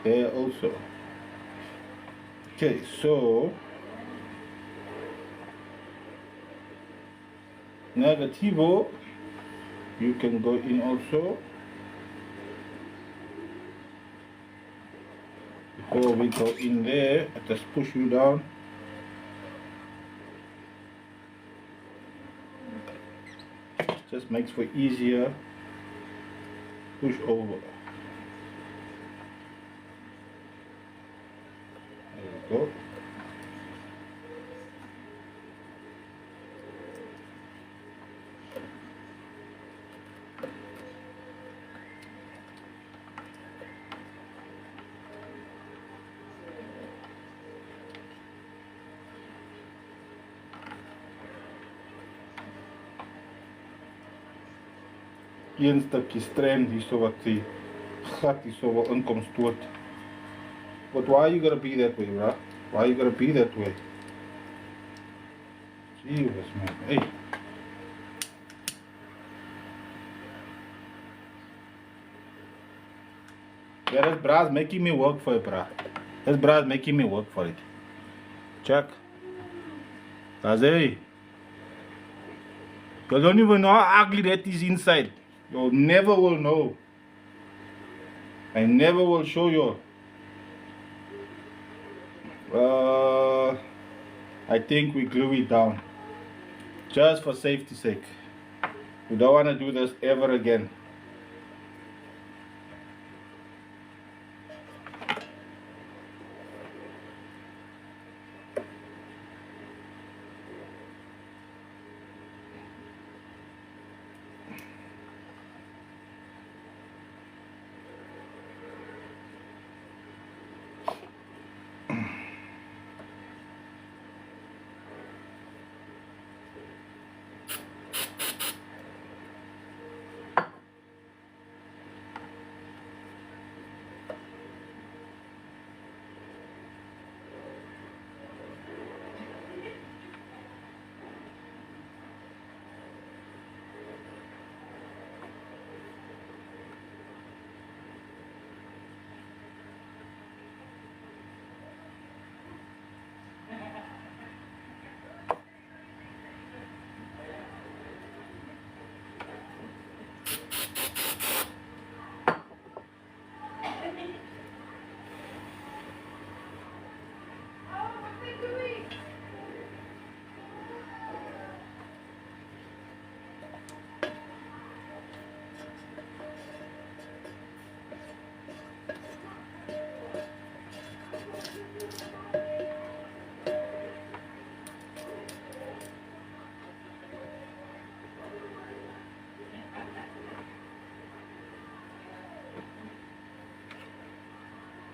there also. Okay, so negativo, you can go in also. Before we go in there, I just push you down. Just makes for easier push over. There we go. Een stukje strand hierso wat die gat hierso wil inkom stoot. But why are you gonna be that way, bruh? Why are you gonna be that way? Jesus, man. Hey. Yeah, this bra's making me work for it, bruh. This bra's making me work for it. Check. Kaze. You don't even know how ugly that is inside. You never will know. I never will show you. I think we glue it down. Just for safety's sake. We don't want to do this ever again.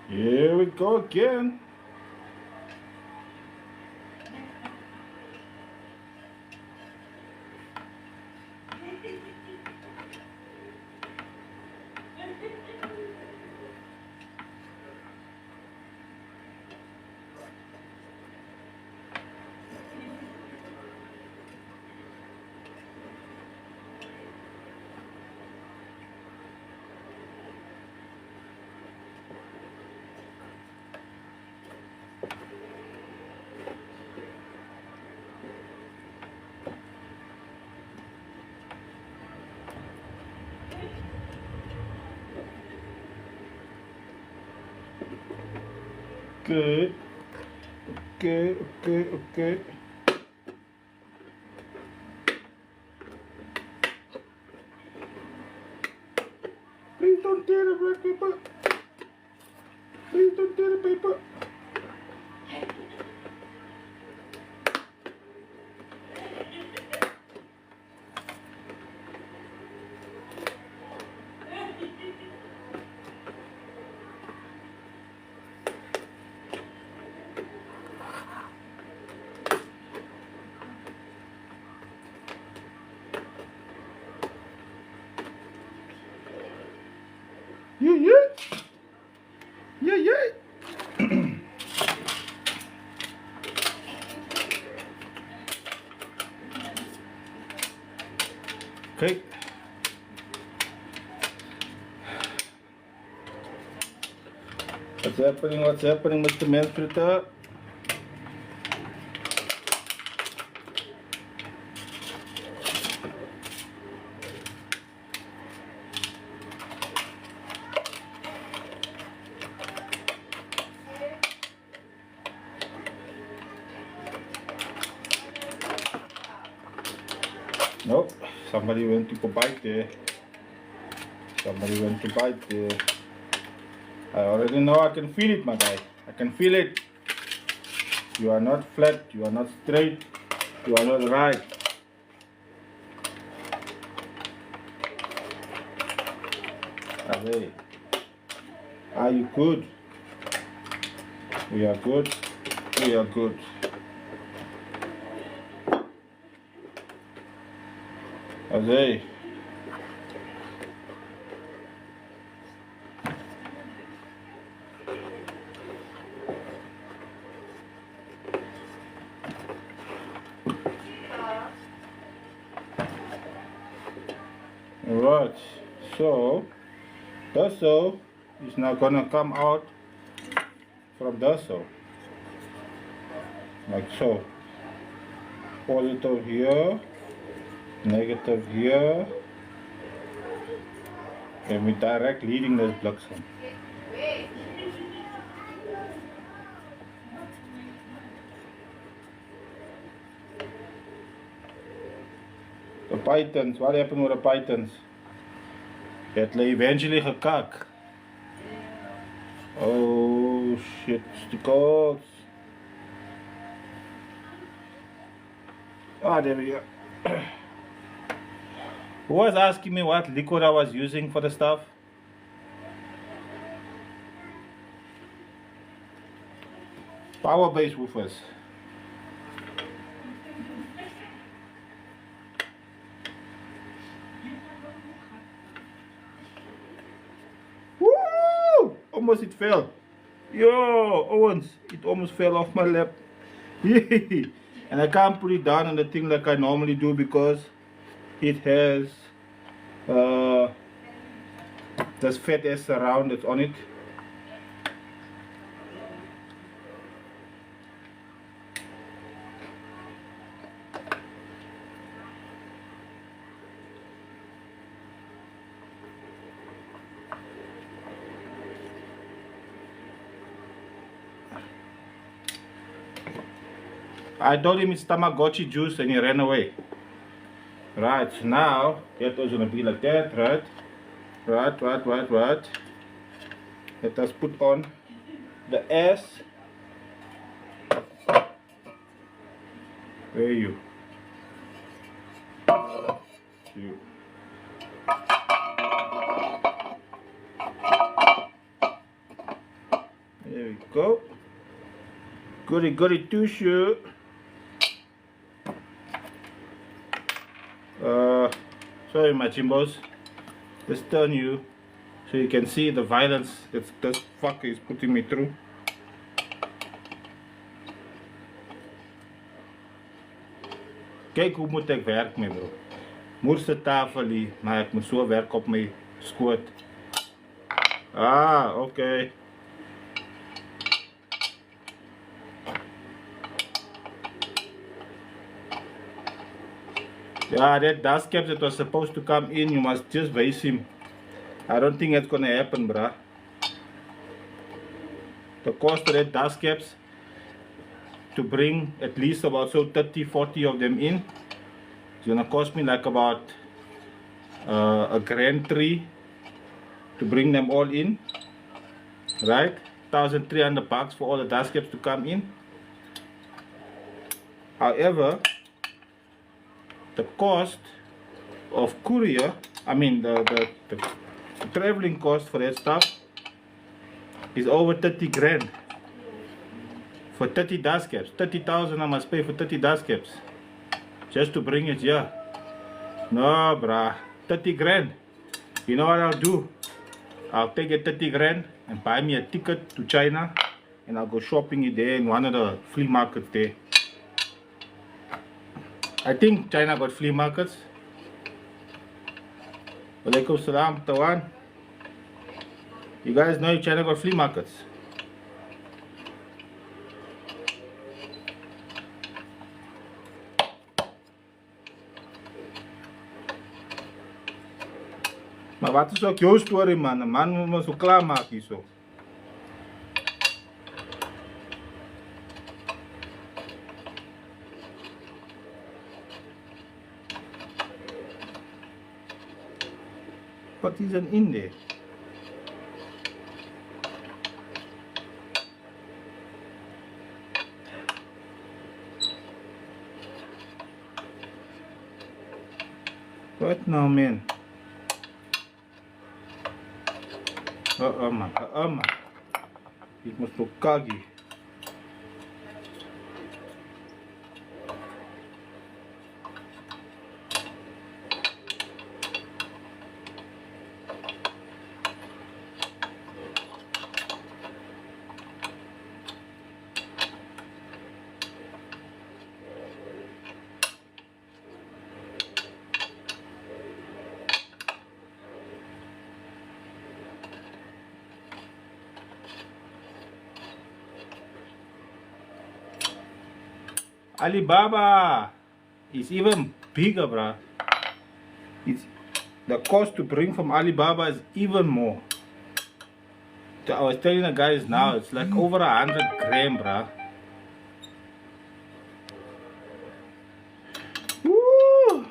Here we go again. Good. Okay, okay, okay. Please don't tear the black paper. Please don't tear the paper. Yeah, yeah. Yeah, yeah. Okay. What's happening? What's happening, Mr. Mansfritter? Nope, somebody went to bite there. Somebody went to bite there. I already know, I can feel it, my guy. I can feel it. You are not flat, you are not straight, you are not right. Hey, are you good? We are good. We are good. Hey. Alright, so Dasso is now gonna come out from Dasso like so. Positive here, negative here, and we direct leading this bliksem. The pythons, what happened with the pythons? Het hulle eventually gekak. Oh shit, stikels. Ah, there we go. Who was asking me what liquid I was using for the stuff? Power base woofers. Woo! Almost it fell. Yo, Owens, it almost fell off my lap. And I can't put it down on the thing like I normally do because it has this fat ass around that's on it. I told him it's Tamagotchi juice and he ran away. Right, so now that was gonna be like that, right? Right. Let us put on the S. Where are you? You. There we go. Goody two shoe. Sorry my chimbos, let's turn you so you can see the violence that this fucker is putting me through. Kijk hoe moet ek werk mee bro. Moers de tafel hier, maar ek moet so werk op my skoot. Ah, okay. Yeah, that dust cap that was supposed to come in, you must just base him. I don't think that's gonna happen, bruh. The cost of that dust caps to bring at least about 30-40 of them in, it's gonna cost me like about a grand $3 to bring them all in, right? $1,300 for all the dust caps to come in. However, the cost of courier, I mean the traveling cost for that stuff is over 30 grand for 30 dust caps. 30,000 I must pay for 30 dust caps just to bring it here. No bruh, 30 grand. You know what I'll do? I'll take a 30 grand and buy me a ticket to China and I'll go shopping it there in one of the flea markets there. I think China got flea markets. Walaikum salam, Tawan. You guys know China got flea markets? Maar wat is ook jouw story, man? Een man moet me zo klaarmaken zo. Wat is er in there? What now, man? Man. Man. Ik moet zo kagi. Alibaba is even bigger, bruh. The cost to bring from Alibaba is even more. I was telling the guys now, it's like over 100 gram, bruh. Woo!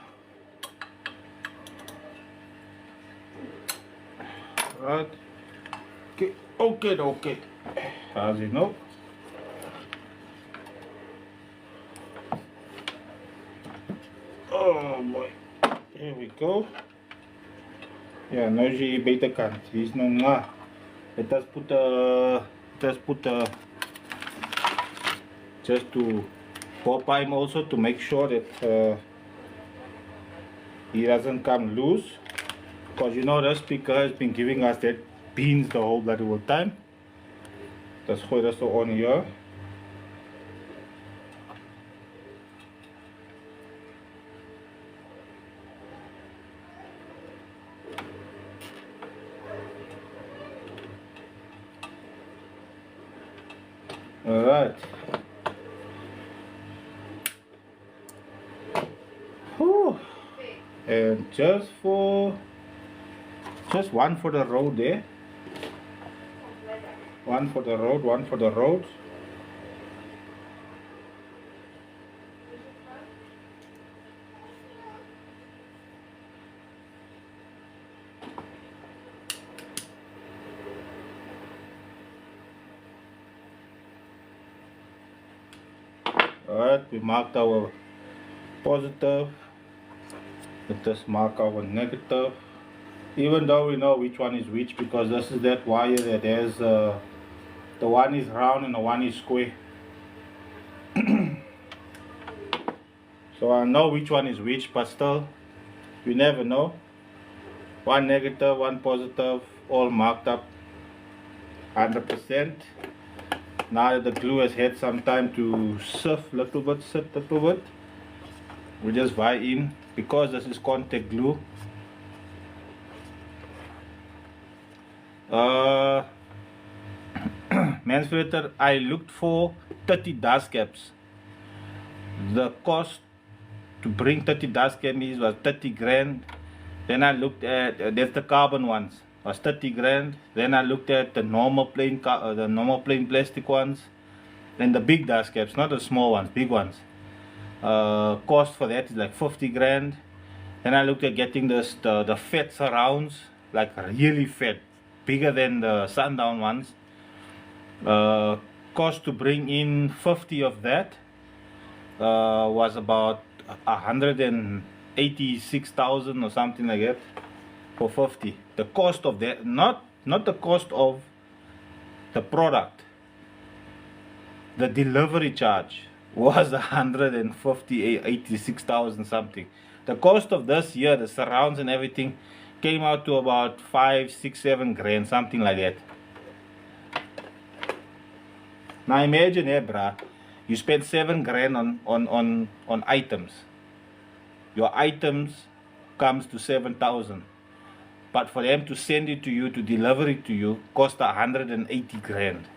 Right. Okay. How's it now? Oh boy. Here we go. Yeah, now she beter kant. He's no nga. Let us put just to pop him also to make sure that he doesn't come loose. Because you know the speaker has been giving us that beans the whole bloody time. Let's gooi dat so on here. Alright. And just one for the road there. One for the road. Alright, we marked our positive. Let us mark our negative. Even though we know which one is which, because this is that wire that has the one is round and the one is square. So I know which one is which, but still, we never know. One negative, one positive, all marked up 100%. Now that the glue has had some time to sit a little bit, we just vie in, because this is contact glue. Mansfilter, I looked for 30 dust caps. The cost to bring 30 dust caps was 30 grand. Then I looked at that's the carbon ones, was 30 grand. Then I looked at the normal plain plastic ones. Then the big dust caps, not the small ones, big ones. Cost for that is like 50 grand. Then I looked at getting the fat surrounds, like really fat, bigger than the sundown ones. Cost to bring in 50 of that was about 186,000 or something like that for 50. The cost of that, not the cost of the product. The delivery charge was 186,000 something. The cost of this year, the surrounds and everything, came out to about 5, 6, 7 grand, something like that. Now imagine, bruh, you spend 7 grand on items. Your items comes to 7,000. But for them to send it to you, to deliver it to you, cost 180 grand.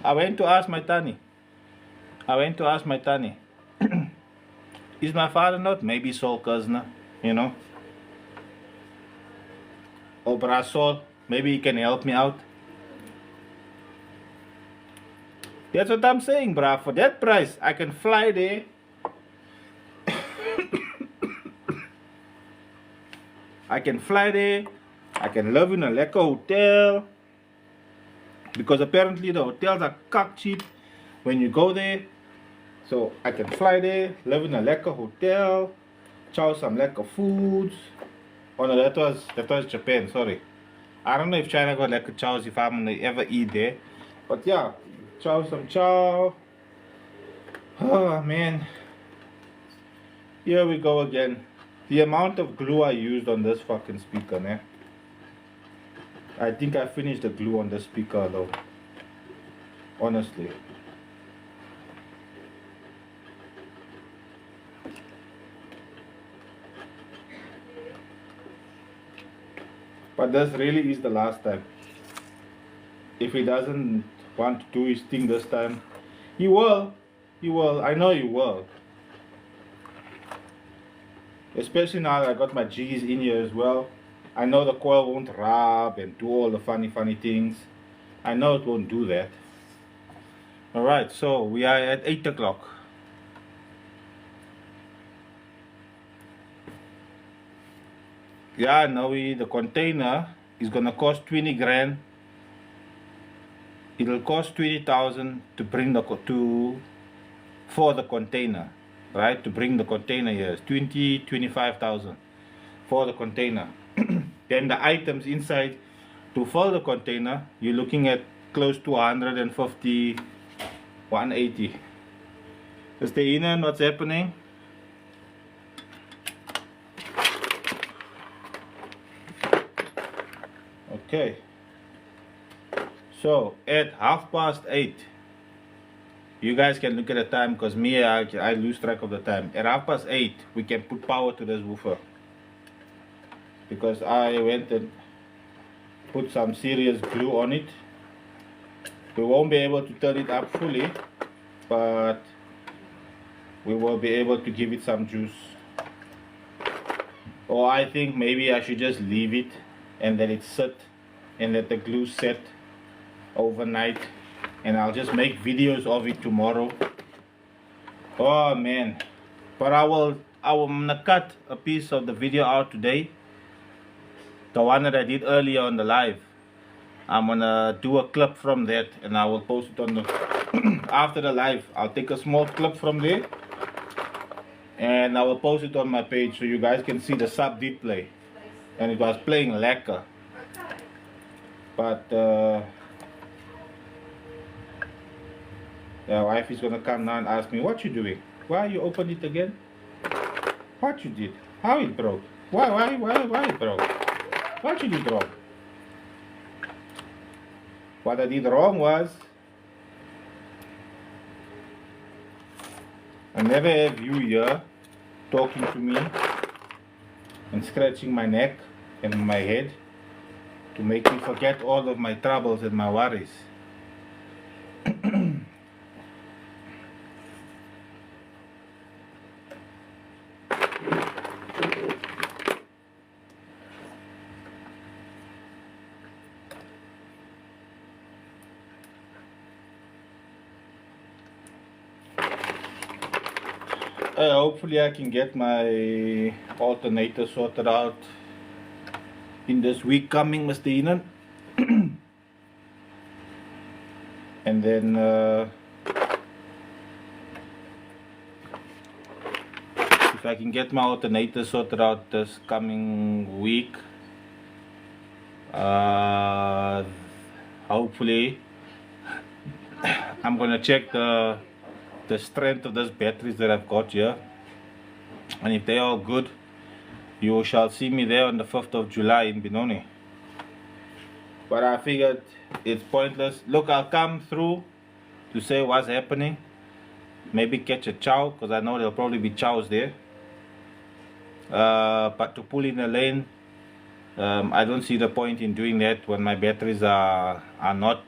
I went to ask my Tani. Is my father not? Maybe soul cousin, you know? Or Brasol. Maybe he can help me out. That's what I'm saying, bruh. For that price, I can fly there. I can fly there. I can live in a lekker hotel. Because apparently the hotels are cock cheap when you go there. So I can fly there, live in a lekker hotel, chow some lekker foods. Oh no, that was Japan, sorry. I don't know if China got lekker chows if I'm gonna ever eat there. But yeah, chow some chow. Oh man. Here we go again. The amount of glue I used on this fucking speaker, man. I think I finished the glue on the speaker though. Honestly. But this really is the last time. If he doesn't want to do his thing this time, he will. He will. I know he will. Especially now that I got my G's in here as well. I know the coil won't rub and do all the funny things. I know it won't do that. Alright, so we are at 8 o'clock. Yeah, now the container is gonna cost 20 grand. It'll cost 20,000 to bring for the container, right? To bring the container here is 25,000 for the container. Then the items inside to fill the container, you're looking at close to 150, 180. Stay in and what's happening? Okay. So at 8:30, you guys can look at the time because me, I lose track of the time. At 8:30, we can put power to this woofer. Because I went and put some serious glue on it. We won't be able to turn it up fully, but we will be able to give it some juice. Or I think maybe I should just leave it and let it sit and let the glue set overnight, and I'll just make videos of it tomorrow. Oh man, but I'm gonna cut a piece of the video out today, the one that I did earlier on the live. I'm gonna do a clip from that and I will post it on the after the live. I'll take a small clip from there and I will post it on my page so you guys can see the sub did play, and it was playing lekker. But the wife is gonna come now and ask me, what you doing? Why you open it again? What you did? How it broke? Why it broke? What you did wrong? What I did wrong was I never have you here talking to me and scratching my neck and my head to make me forget all of my troubles and my worries. Hopefully I can get my alternator sorted out in this week coming, Mr. Enan. And then if I can get my alternator sorted out this coming week, hopefully I'm gonna check the strength of these batteries that I've got here, and if they're all good, you shall see me there on the 5th of July in Benoni. But I figured it's pointless. Look, I'll come through to say what's happening, maybe catch a chow because I know there'll probably be chows there, but to pull in a lane, I don't see the point in doing that when my batteries are not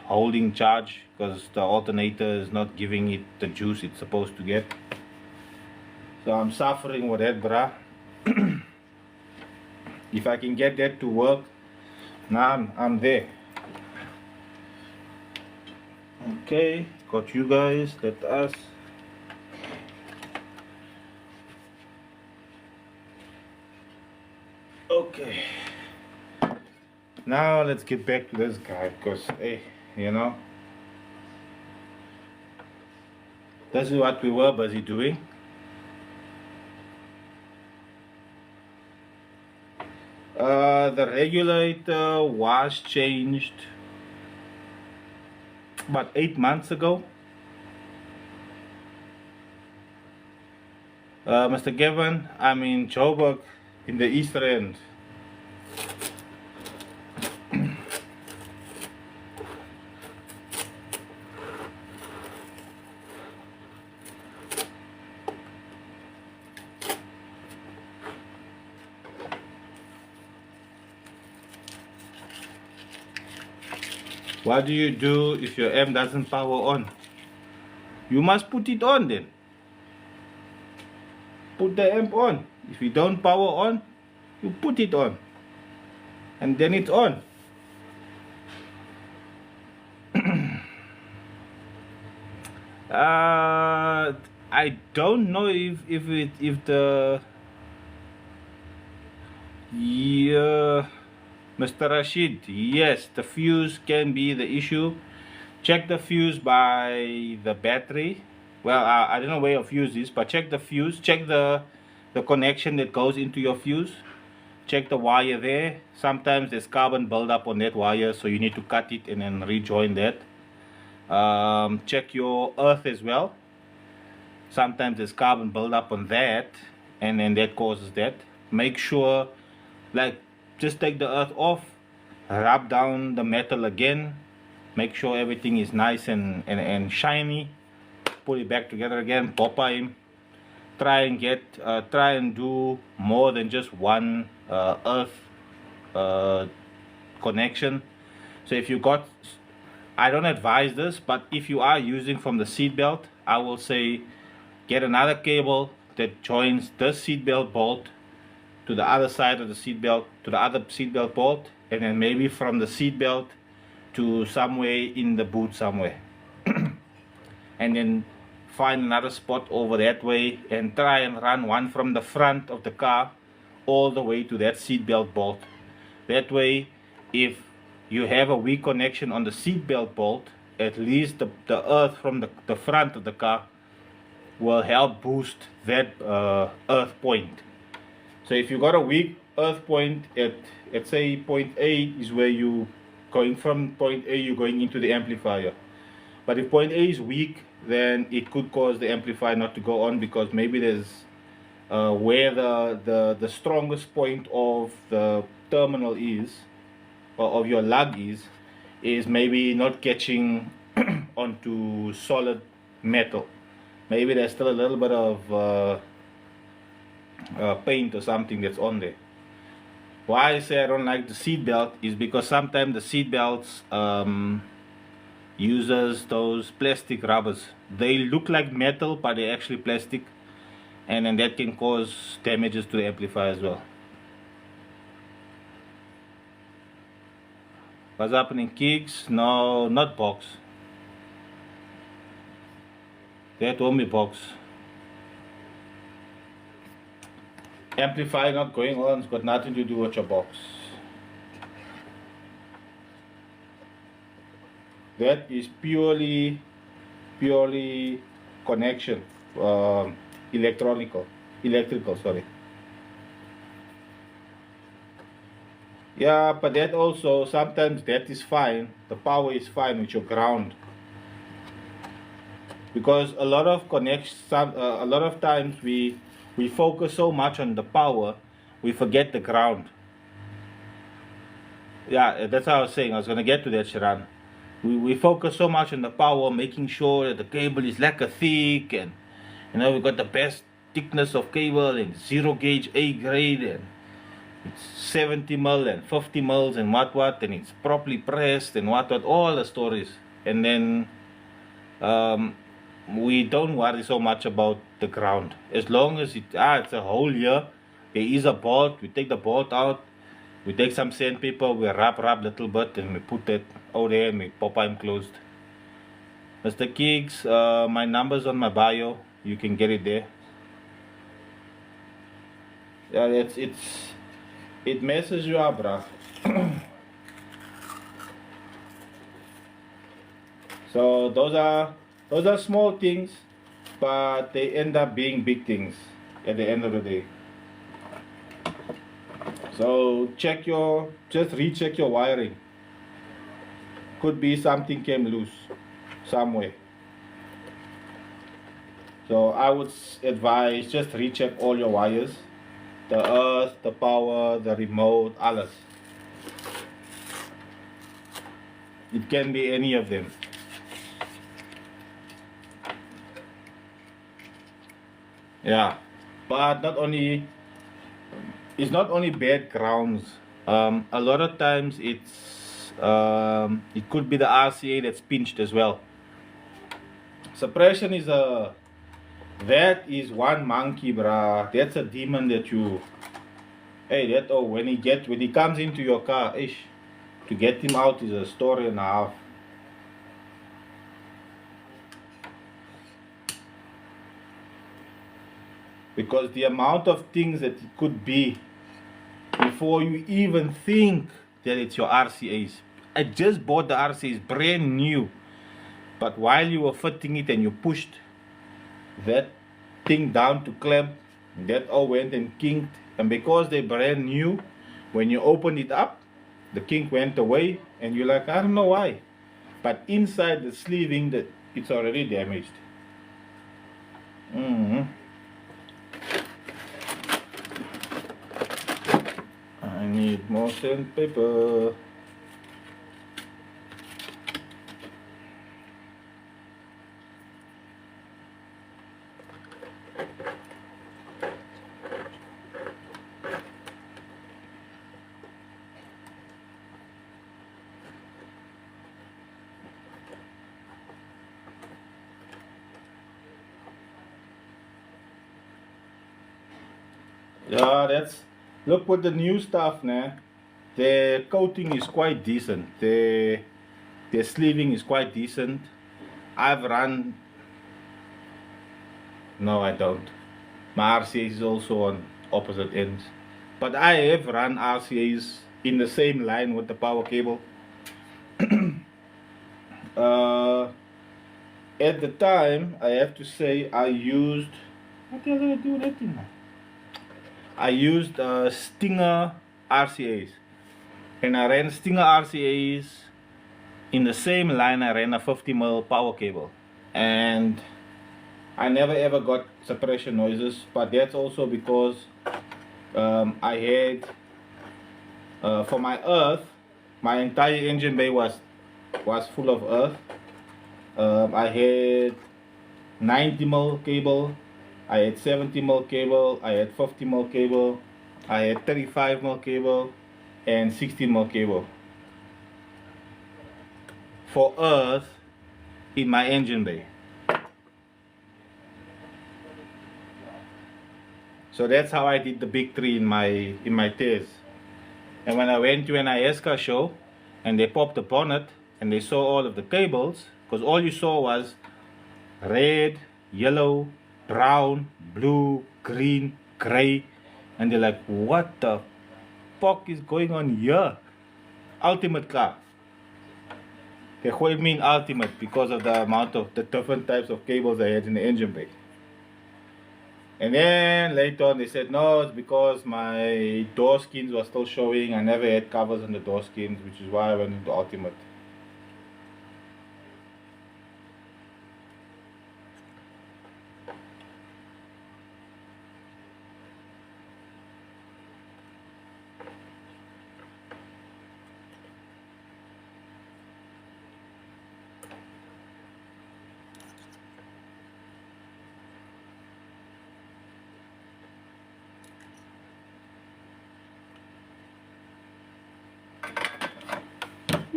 holding charge because the alternator is not giving it the juice it's supposed to get. So I'm suffering with that, bruh. If I can get that to work, now I'm there. Okay, got you guys. Let us. Okay. Now let's get back to this guy because, hey, you know, this is what we were busy doing. The regulator was changed about 8 months ago. Mr. Gavin, I'm in Joburg in the East End. What do you do if your M doesn't power on? You must put it on then. Put the amp on. If you don't power on, you put it on. And then it's on. I don't know if the Mr. Rashid, yes, the fuse can be the issue. Check the fuse by the battery. Well, I don't know where your fuse is, but check the fuse. Check the connection that goes into your fuse. Check the wire there. Sometimes there's carbon buildup on that wire, so you need to cut it and then rejoin that. Check your earth as well. Sometimes there's carbon buildup on that, and then that causes that. Make sure, like, just take the earth off, rub down the metal again, make sure everything is nice and shiny, put it back together again, popper him. Try and do more than just one earth connection. So if you got, I don't advise this, but if you are using from the seat belt, I will say get another cable that joins this seat belt bolt to the other side of the seat belt, to the other seat belt bolt, and then maybe from the seat belt to somewhere in the boot somewhere. And then find another spot over that way and try and run one from the front of the car all the way to that seat belt bolt. That way, if you have a weak connection on the seat belt bolt, at least the earth from the front of the car will help boost that earth point. So if you got a weak earth point at say point A is where you going from point A, you're going into the amplifier. But if point A is weak, then it could cause the amplifier not to go on, because maybe there's where the strongest point of the terminal is, or of your lug is maybe not catching onto solid metal. Maybe there's still a little bit of paint or something that's on there. Why I say I don't like the seat belt is because sometimes the seat belts uses those plastic rubbers. They look like metal, but they're actually plastic, and then that can cause damages to the amplifier as well. What's happening, kicks? No, not box. That won't be box. Amplifier not going on, it's got nothing to do with your box. That is purely connection, electrical, sorry. Yeah, but that also, sometimes that is fine, the power is fine with your ground. Because a lot of a lot of times we focus so much on the power, we forget the ground. Yeah, that's how I was saying, I was going to get to that, Sharan. We focus so much on the power, making sure that the cable is like a thick, and you know, we got the best thickness of cable and 0 gauge A grade, and it's 70 mil and 50 mils and what, and it's properly pressed and what, all the stories. And then we don't worry so much about the ground. As long as it's a hole here, there is a bolt, we take the bolt out, we take some sandpaper, we rub little bit, and we put it out there and we pop him closed. Mr. Kiggs, my number's on my bio, you can get it there. Yeah, it messes you up, bruh. So those are small things, but they end up being big things at the end of the day. So just recheck your wiring. Could be something came loose somewhere. So I would advise just recheck all your wires, the earth, the power, the remote, alles. It can be any of them. Yeah, but it's not only bad grounds. A lot of times it could be the RCA that's pinched as well. Suppression that is one monkey, bruh. That's a demon that you, when he comes into your car, to get him out is a story and a half. Because the amount of things that it could be before you even think that it's your RCAs. I just bought the RCAs brand new, but while you were fitting it and you pushed that thing down to clamp, that all went and kinked, and because they're brand new, when you open it up, the kink went away, and you're like, I don't know why, but inside the sleeving, it's already damaged. I need more sandpaper. Yeah, look with the new stuff now. The coating is quite decent. The sleeving is quite decent. I've run. No, I don't. My RCA is also on opposite ends, but I have run RCAs in the same line with the power cable. At the time, I have to say I used. What the hell did I do with that thing? I used Stinger RCAs, and I ran Stinger RCAs in the same line I ran a 50mm power cable, and I never ever got suppression noises. But that's also because I had for my earth, my entire engine bay was full of earth. I had 90mm cable, I had 70mm cable, I had 50mm cable, I had 35mm cable, and 16mm cable for earth in my engine bay. So that's how I did the big three in my tears. And when I went to an ISCA show and they popped the bonnet and they saw all of the cables, because all you saw was red, yellow, brown, blue, green, gray, and they're like, what the fuck is going on here? Ultimate car. They called me in ultimate because of the amount of the different types of cables I had in the engine bay. And then later on they said, no, it's because my door skins were still showing. I never had covers on the door skins, which is why I went into ultimate.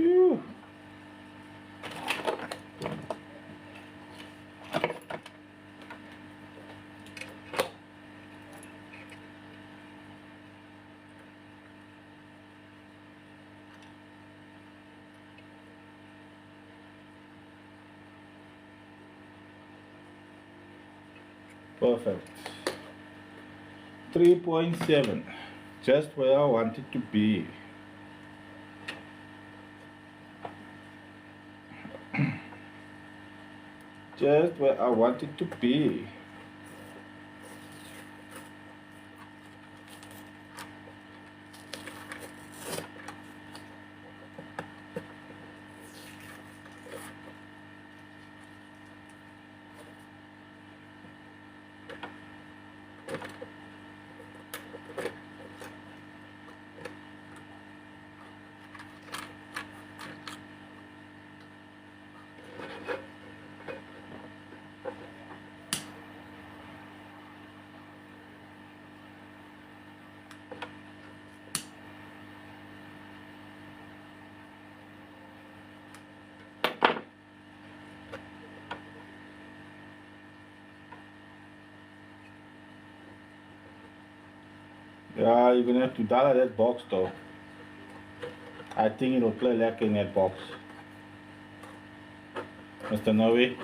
Phew. Perfect. 3.7, just where I want it to be. Just where I want it to be. Yeah, you're gonna have to dial that box though. I think it'll play like in that box. Mr. Noe.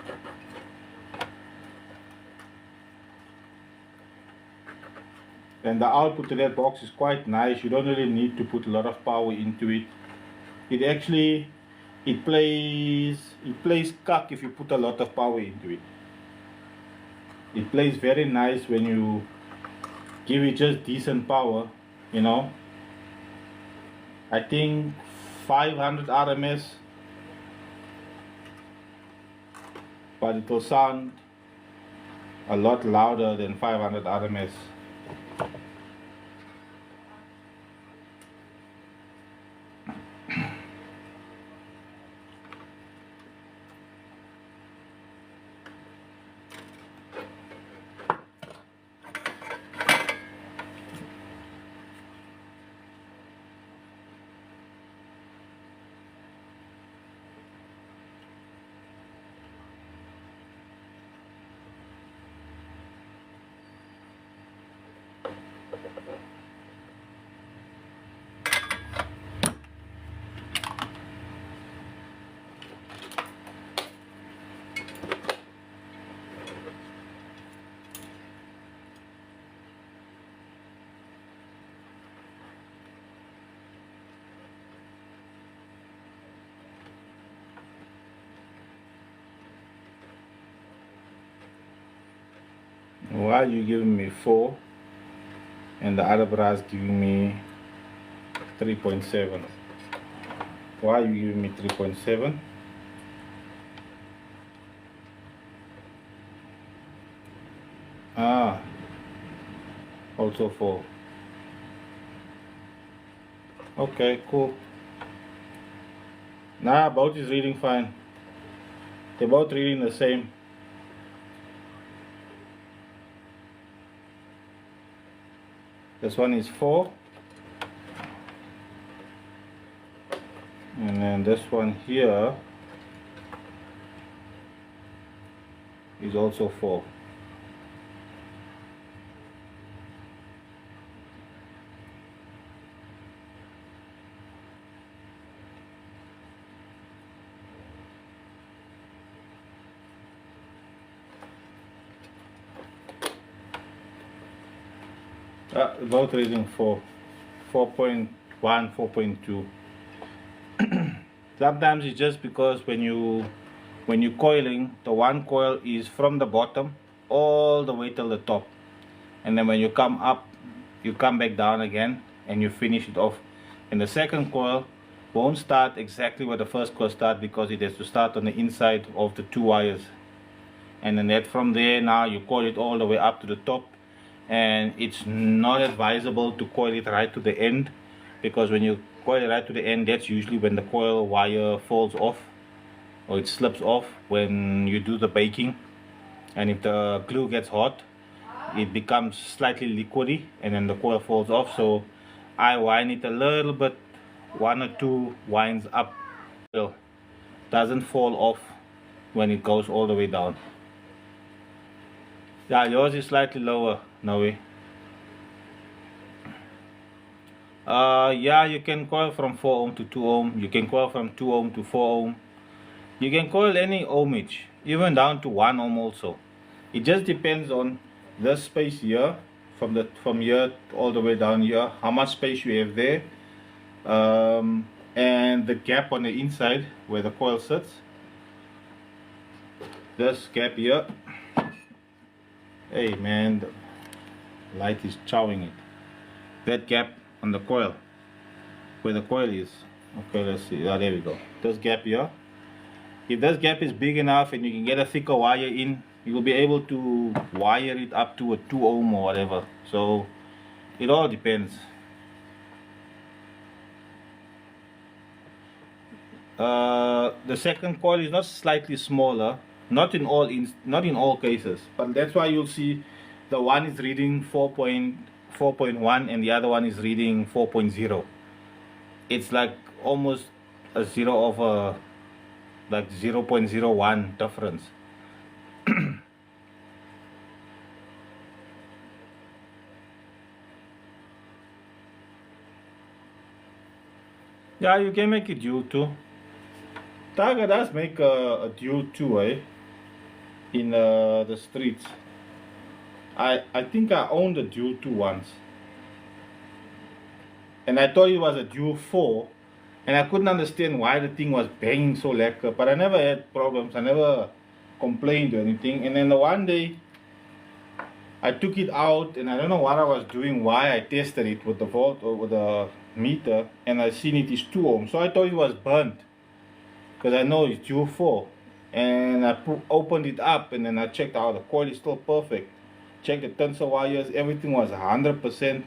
And the output to that box is quite nice. You don't really need to put a lot of power into it. It actually it plays cuck if you put a lot of power into it. It plays very nice when you give it just decent power, you know. I think 500 RMS, but it will sound a lot louder than 500 RMS. Why are you giving me 4 and the other brass giving me 3.7? Why are you giving me 3.7? Ah, also 4. Okay, cool. Nah, both is reading fine. They're both reading the same. This one is 4. And then this one here is also 4. Both reading 4, 4.1, 4.2. Sometimes it's just because when you're coiling, the one coil is from the bottom all the way till the top, and then when you come up, you come back down again and you finish it off. And the second coil won't start exactly where the first coil starts because it has to start on the inside of the 2 wires, and then that from there now you coil it all the way up to the top. And it's not advisable to coil it right to the end, because when you coil it right to the end, that's usually when the coil wire falls off or it slips off when you do the baking. And if the glue gets hot, it becomes slightly liquidy and then the coil falls off. So I wind it a little bit, 1 or 2 winds up It doesn't fall off when it goes all the way down. Yeah, yours is slightly lower, Noe. Yeah, you can coil from 4 ohm to 2 ohm. You can coil from 2 ohm to 4 ohm. You can coil any ohmage, even down to 1 ohm also. It just depends on this space here, from here all the way down here, how much space you have there, and the gap on the inside where the coil sits. This gap here. Hey man, the light is chowing it. That gap on the coil, where the coil is. Okay, let's see. There we go. This gap here. If this gap is big enough and you can get a thicker wire in, you will be able to wire it up to a 2 ohm or whatever. So it all depends. The second coil is not slightly smaller, not in all cases, but that's why you'll see the one is reading 4.1 and the other one is reading 4.0. It's like almost a zero of a like 0.01 difference. Yeah, you can make it dual too. Tiger does make a dual too, in the streets. I think I owned a dual 2 once, and I thought it was a dual 4, and I couldn't understand why the thing was banging so lekker, but I never had problems, I never complained or anything. And then the one day I took it out and I don't know what I was doing, why I tested it with the volt or with the meter, and I seen it is 2 ohms, so I thought it was burnt because I know it's dual 4. And I opened it up and then I checked out, the coil is still perfect. Checked the tensor wires, everything was 100%.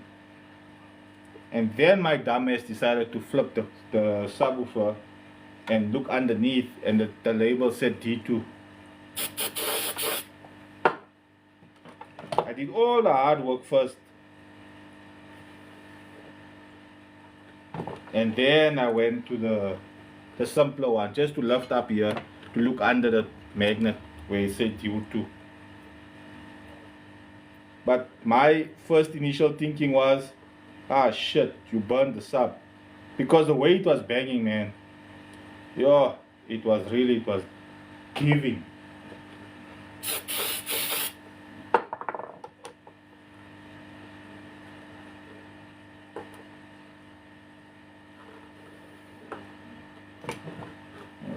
And then my dumbass decided to flip the subwoofer and look underneath, and the label said D2. I did all the hard work first, and then I went to the simpler one, just to lift up here to look under the magnet where it said D2. But my first initial thinking was, ah shit, you burned the sub, because the way it was banging, man, yeah, it was giving.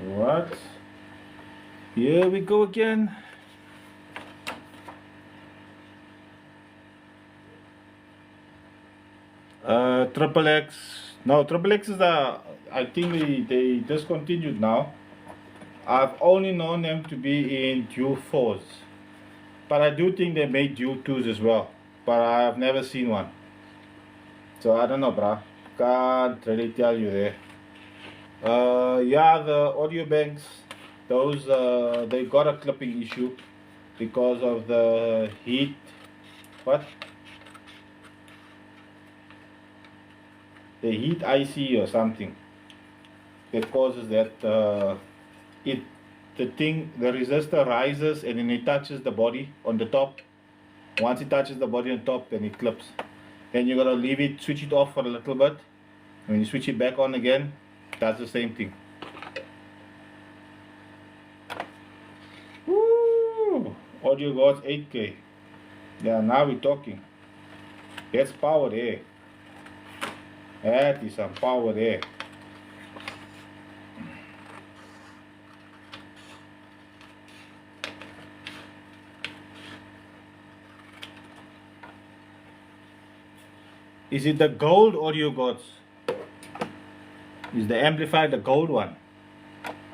What? Here we go again. Triple X. No, Triple X is I think they discontinued now. I've only known them to be in dual 4s, but I do think they made dual 2s as well, but I've never seen one, so I don't know, bruh. Can't really tell you there. Yeah, the audio banks, those they got a clipping issue because of the heat. What? The heat IC or something that causes that the resistor rises and then it touches the body on the top. Once it touches the body on top, then it clips. Then you gotta leave it, switch it off for a little bit. When you switch it back on again, that's the same thing. Woo! Audio goes 8K. Yeah, now we're talking. That's power there. That is some power there. Is it the gold audio gods? Is the amplifier the gold one,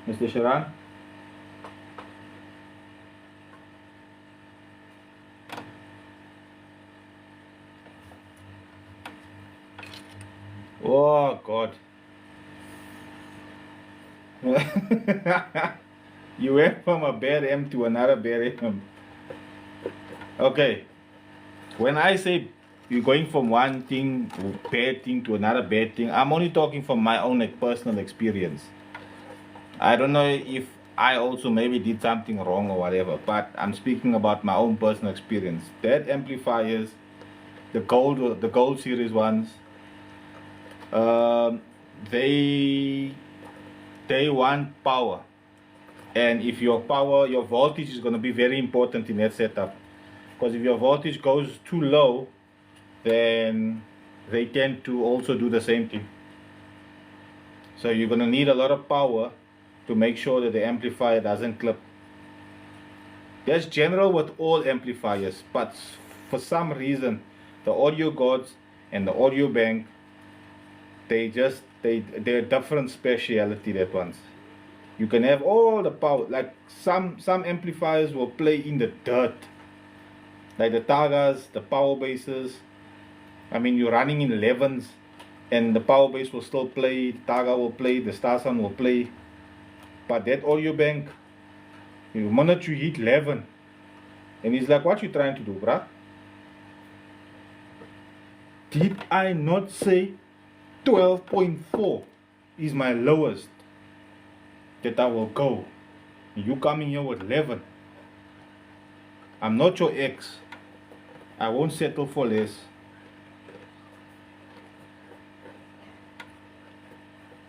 Mr. Sharan? Oh God. You went from a bad M to another bad M. Okay. When I say you're going from one bad thing to another bad thing, I'm only talking from my own personal experience. I don't know if I also maybe did something wrong or whatever, but I'm speaking about my own personal experience. That amplifiers, the gold series ones, um, they they want power, and if your voltage is going to be very important in that setup, because if your voltage goes too low, then they tend to also do the same thing. So you're going to need a lot of power to make sure that the amplifier doesn't clip. That's general with all amplifiers, but for some reason the audio gods and the audio bank, they're a different speciality, that ones. You can have all the power, like some amplifiers will play in the dirt, like the Tagas, the power bases. I mean, you're running in 11s and the power base will still play, the Taga will play, the Starsun will play. But that audio bank, the minute you hit 11, and he's like, what you trying to do, bruh? Did I not say 12.4 is my lowest that I will go? You coming here with 11. I'm not your ex. I won't settle for less.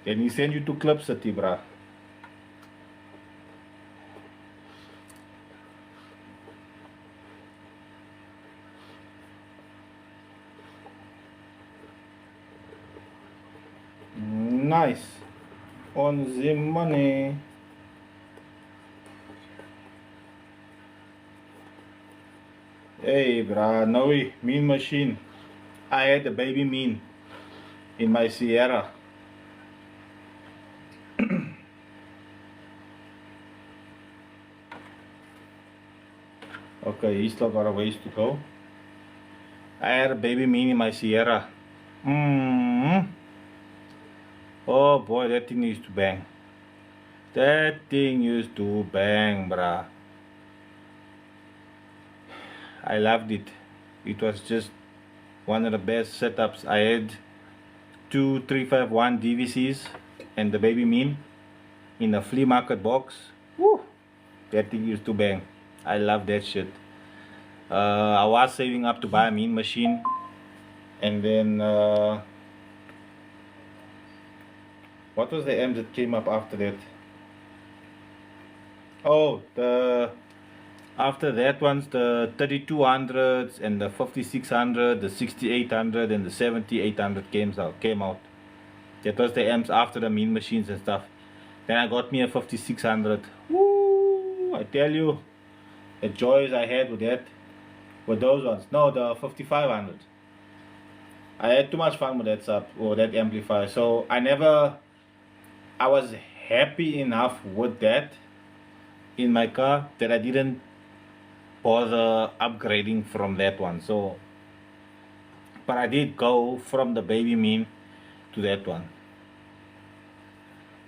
Then he send you to Club City, bruh. Nice. On the money. Hey, bruh, no way. Mean machine. I had a baby mean in my Sierra. Okay, he's still got a ways to go. I had a baby mean in my Sierra. Oh boy, that thing used to bang. That thing used to bang, bruh. I loved it. It was just one of the best setups. I had two 351 DVCs and the baby mean in a flea market box. Woo! That thing used to bang. I love that shit. I was saving up to buy a mean machine, and then what was the M that came up after that? Oh, after that one's the 3200s and the 5600, the 6800 and the 7800 came out. That was the amps after the mean machines and stuff. Then I got me a 5600. Woo! I tell you, the joys I had with that, with those ones. No, the 5500. I had too much fun with that sub or that amplifier. So I was happy enough with that in my car that I didn't bother upgrading from that one. So, but I did go from the baby mean to that one.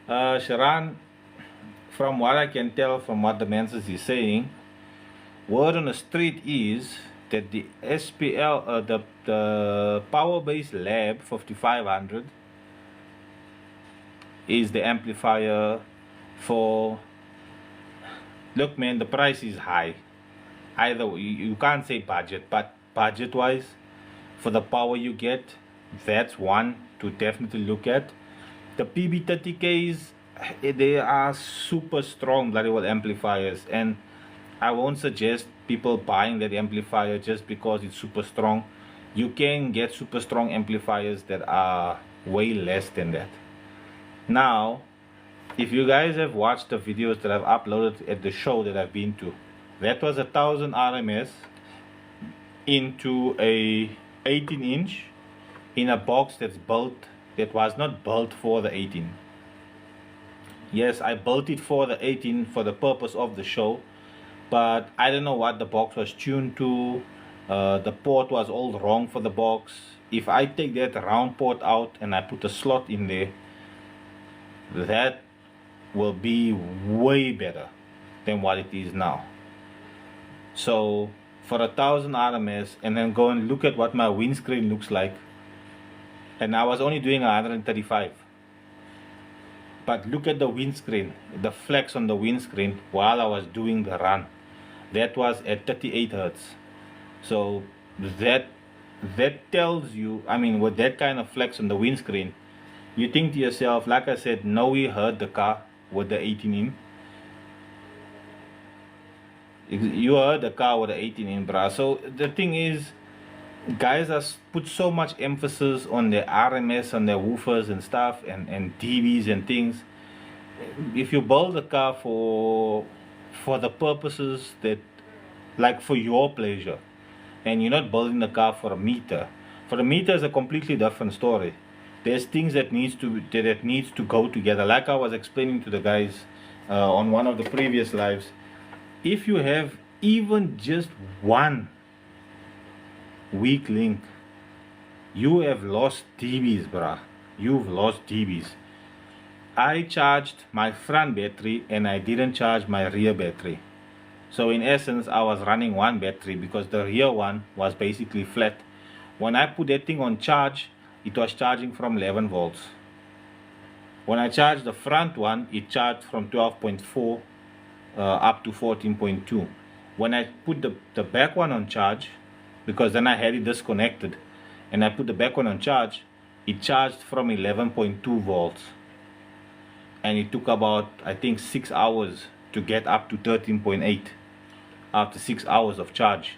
Sharan, from what I can tell from what the Menses is saying, word on the street is that the SPL, the Power Base Lab 5500 is the amplifier for. Look, man, the price is high. Either way, you can't say budget, but budget wise, for the power you get, that's one to definitely look at. The PB30Ks, they are super strong bloody well amplifiers, and I won't suggest people buying that amplifier just because it's super strong. You can get super strong amplifiers that are way less than that. Now, if you guys have watched the videos that I've uploaded at the show that I've been to, that was 1000 RMS into a 18-inch in a box that was not built for the 18. Yes, I built it for the 18 for the purpose of the show, but I don't know what the box was tuned to. The port was all wrong for the box. If I take that round port out and I put a slot in there, that will be way better than what it is now. So for 1000 RMS, and then go and look at what my windscreen looks like, and I was only doing 135. But look at the windscreen, the flex on the windscreen while I was doing the run. That was at 38 hertz. So that that tells you, I mean, with that kind of flex on the windscreen, you think to yourself, like I said, no, we heard the car with the 18 in. You heard the car with the 18 in, bruh. So the thing is, guys are put so much emphasis on their RMS, on their woofers and stuff, and DBs and things. If you build a car for the purposes that, like for your pleasure, and you're not building the car for a meter. For a meter is a completely different story. There's things that needs to go together. Like I was explaining to the guys on one of the previous lives, if you have even just one weak link, you have lost dBs, bruh. You've lost dBs. I charged my front battery and I didn't charge my rear battery. So in essence, I was running one battery because the rear one was basically flat. When I put that thing on charge, it was charging from 11 volts. When I charged the front one, it charged from 12.4 up to 14.2. When I put the back one on charge, because then I had it disconnected, and I put the back one on charge, it charged from 11.2 volts. And it took about, I think, 6 hours to get up to 13.8 after 6 hours of charge.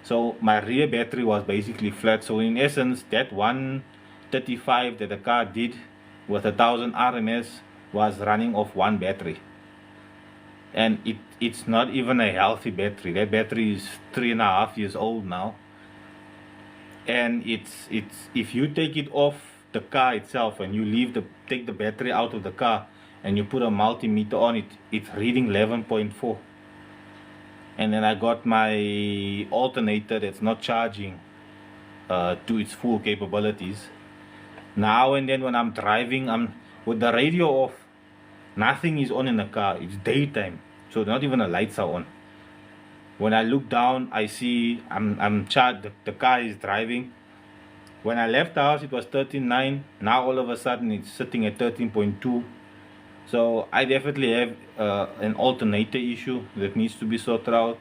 So my rear battery was basically flat. So in essence, that 135 that the car did with 1000 RMS was running off one battery. And it's not even a healthy battery. That battery is 3.5 years old now. And it's if you take it off the car itself and you take the battery out of the car and you put a multimeter on it, it's reading 11.4. And then I got my alternator that's not charging to its full capabilities. Now and then when I'm driving, I'm with the radio off, nothing is on in the car. It's daytime, so not even the lights are on. When I look down, I see I'm charged. The car is driving. When I left the house, it was 13.9. Now all of a sudden, it's sitting at 13.2. So I definitely have an alternator issue that needs to be sorted out.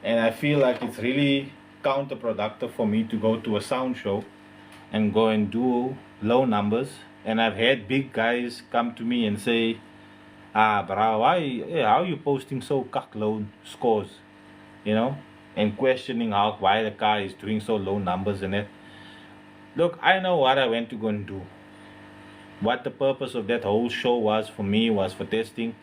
And I feel like it's really counterproductive for me to go to a sound show and go and do low numbers. And I've had big guys come to me and say, bro, how are you posting so low scores? You know, and questioning why the car is doing so low numbers in it. Look, I know what I went to go and do. What the purpose of that whole show was for me was for testing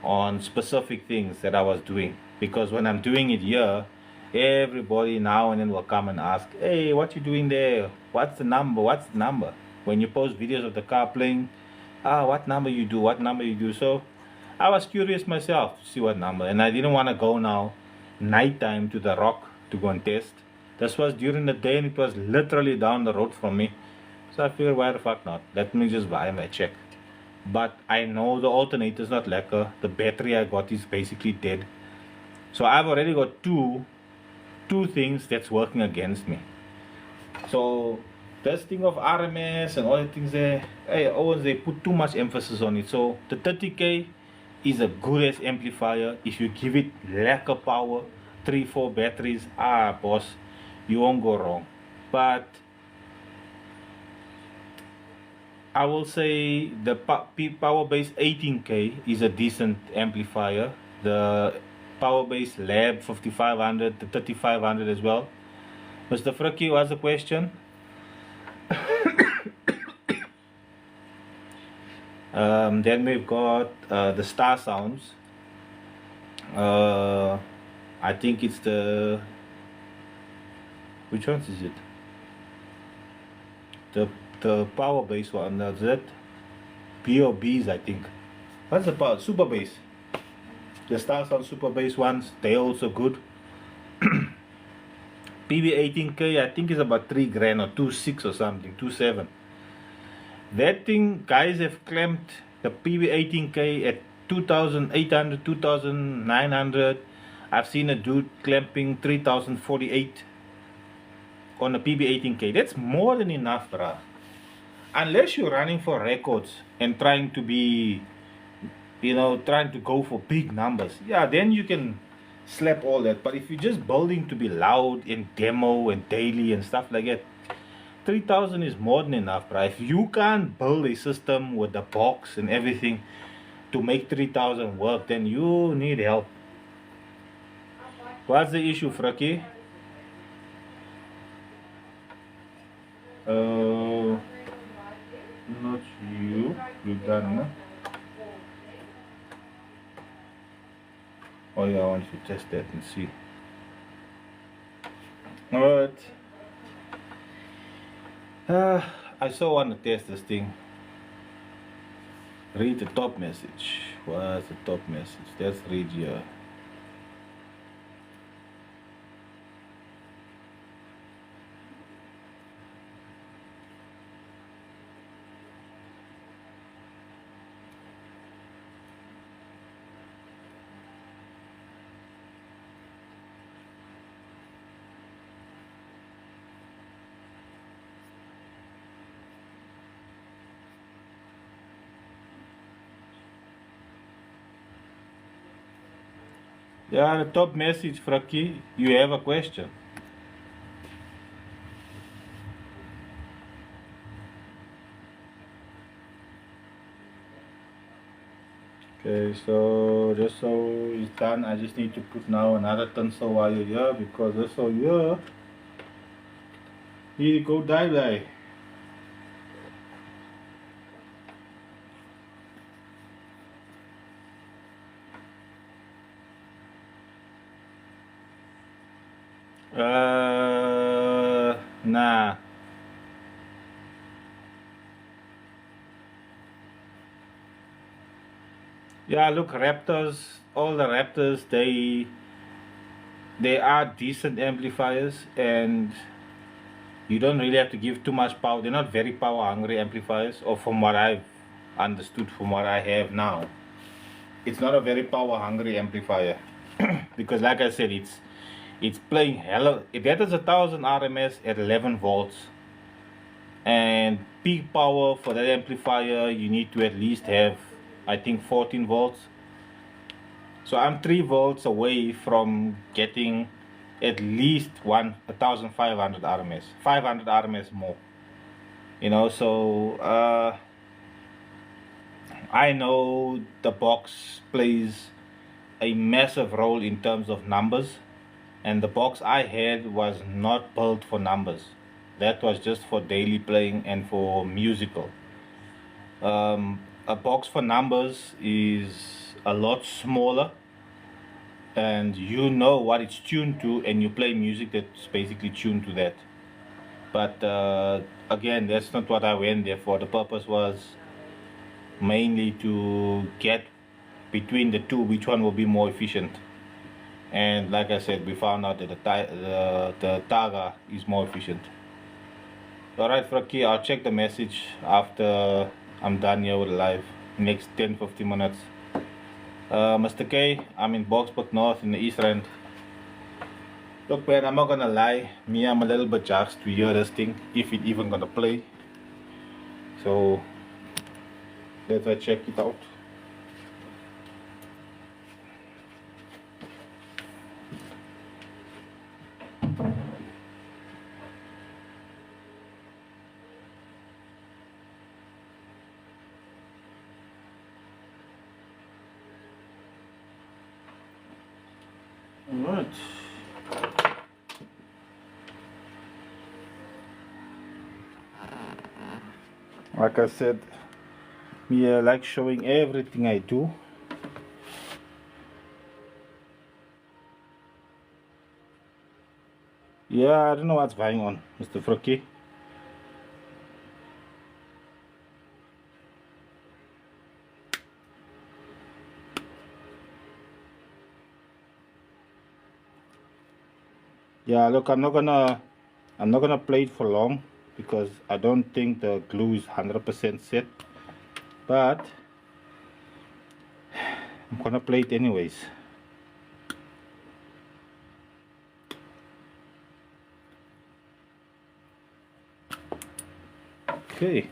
on specific things that I was doing. Because when I'm doing it here, everybody now and then will come and ask, hey, what you doing there? What's the number? What's the number? When you post videos of the car playing, what number you do? What number you do? So I was curious myself to see what number. And I didn't want to go now nighttime to the Rock to go and test. This was during the day and it was literally down the road from me. So I figured, why the fuck not? Let me just buy and check. But I know the alternator is not lekker. The battery I got is basically dead. So I've already got two things that's working against me. So this thing of RMS and all the things there, always they put too much emphasis on it. So the 30K is a good ass amplifier. If you give it lekker power, 3-4 batteries, boss, you won't go wrong. But I will say the power base 18K is a decent amplifier. The power base lab 5500, the 3500 as well. Mr. Frikkie, what's the question? Then we've got the Star Sounds. I think it's the, which one is it? The power base one. That's it. POBs, I think. What's the power? Super bass. The Star Sound super bass ones, they're also good. PB18K, I think is about 3 grand or 2.6 or something, 2.7. That thing, guys have clamped the PB18K at 2,800, 2,900. I've seen a dude clamping 3,048 on a PB18K. That's more than enough, bruh. unless you're running for records and trying to be, trying to go for big numbers, yeah, then you can slap all that. But if you're just building to be loud and demo and daily and stuff like that, 3000 is more than enough, bro. If you can't build a system with the box and everything to make 3000 work, then you need help. What's the issue, Fraki? Not you. You done, no? Oh yeah, I want you to test that and see. Alright. I so want to test this thing. Read the top message. What's the top message? Let's read here. Yeah, the top message, Fraki. You have a question. Okay, so just so it's done, I just need to put now another tinsel wire here because this so here need to go die. Nah. Yeah, look, Raptors, all the Raptors, they are decent amplifiers, and you don't really have to give too much power. They're not very power hungry amplifiers, or from what I've understood, from what I have now, it's not a very power hungry amplifier because, like I said, it's playing hella. That is 1000 RMS at 11 volts, and peak power for that amplifier you need to at least have, I think, 14 volts. So I'm 3 volts away from getting at least 1500 RMS, 500 RMS more. So I know the box plays a massive role in terms of numbers, and the box I had was not built for numbers. That was just for daily playing and for musical. A box for numbers is a lot smaller, and you know what it's tuned to, and you play music that's basically tuned to that. But again, that's not what I went there for. The purpose was mainly to get between the two which one will be more efficient. And like I said, we found out that the Taga is more efficient. Alright, Fraki, I'll check the message after I'm done here with the live. Next 10-15 minutes. Mr. K, I'm in Boksburg North in the East Rand. Look, man, I'm not gonna lie. Me, I'm a little bit jazzed to hear this thing, if it even gonna play. So, let's check it out. Alright. Like I said, me like showing everything I do. Yeah, I don't know what's going on, Mr. Fraki. Yeah, look, I'm not gonna play it for long because I don't think the glue is 100% set, but I'm gonna play it anyways. Okay.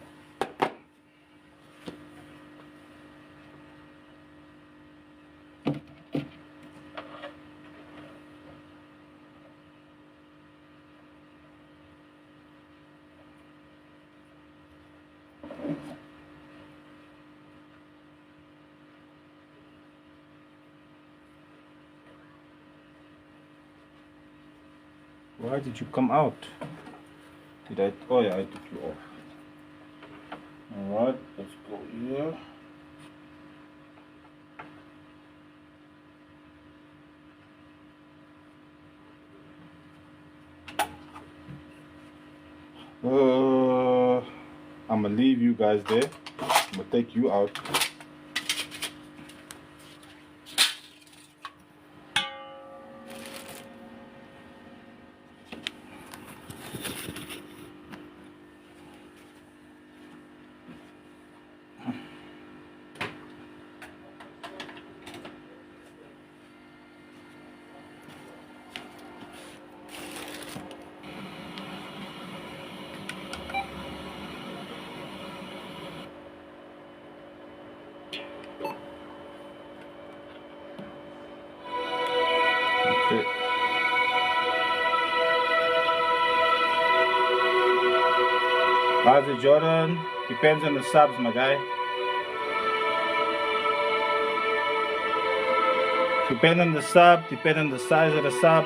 Why did you come out? Did I? Oh yeah, I took you off. Alright, let's go here. I'm gonna leave you guys there. I'm gonna take you out. Okay. How's it, Jordan? Depends on the subs, my guy. Depend on the sub, depend on the size of the sub.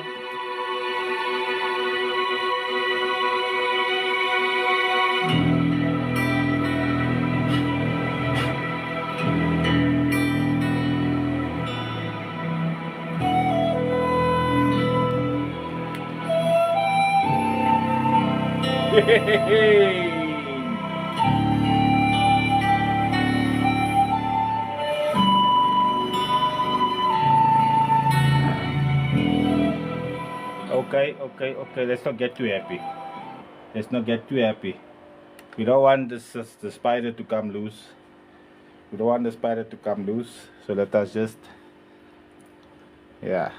Okay, let's not get too happy. Let's not get too happy. We don't want the spider to come loose. We don't want the spider to come loose. So let us just... Yeah.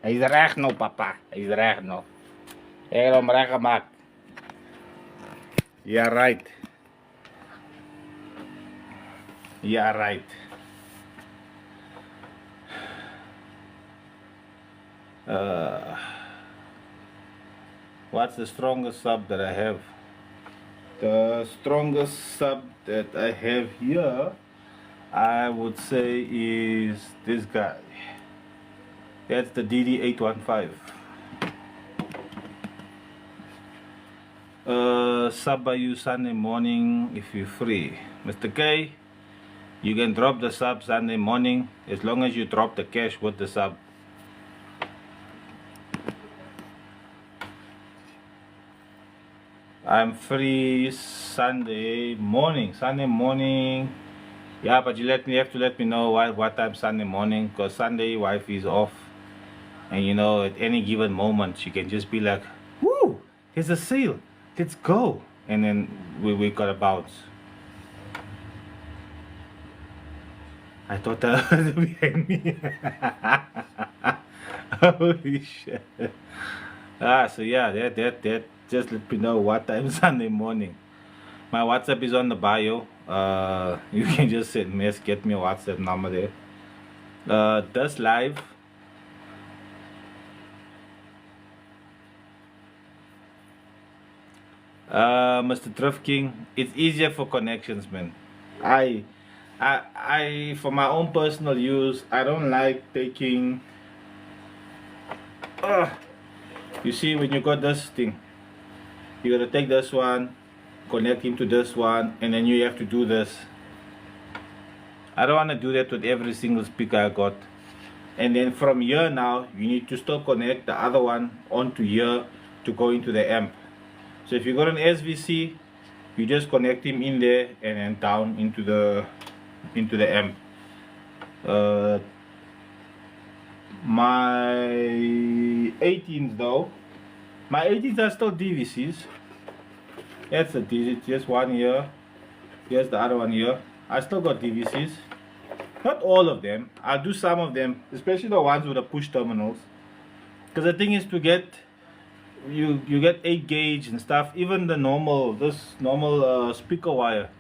Hij is recht nou, papa. Hij is recht nou. Hij heeft hem recht gemaakt. Ja, right. Ja, right. What's the strongest sub that I have? The strongest sub that I have here, I would say, is this guy. That's the DD815. Sub by you Sunday morning if you're free. Mr. K, you can drop the sub Sunday morning as long as you drop the cash with the sub. I'm free Sunday morning. Yeah, but you have to let me know what time Sunday morning, because Sunday wife is off, and you know, at any given moment she can just be like, "Woo, there's a sale, let's go," and then we gotta bounce. I thought that was behind me. Holy shit. So yeah, that just let me know what time Sunday morning. My WhatsApp is on the bio. You can just get me a WhatsApp number there. This live. Mr. Drift King, it's easier for connections, man. I for my own personal use, I don't like taking. You see, when you got this thing, you gotta take this one, connect him to this one, and then you have to do this. I don't want to do that with every single speaker I got. And then from here now, you need to still connect the other one onto here to go into the amp. So if you got an SVC, you just connect him in there and then down into the amp. My 18s though, my 18s are still DVCs. That's a digit, just one here. Here's the other one here. I still got DVCs. Not all of them. I'll do some of them, especially the ones with the push terminals. Because the thing is, to get you get 8 gauge and stuff. Even the normal speaker wire,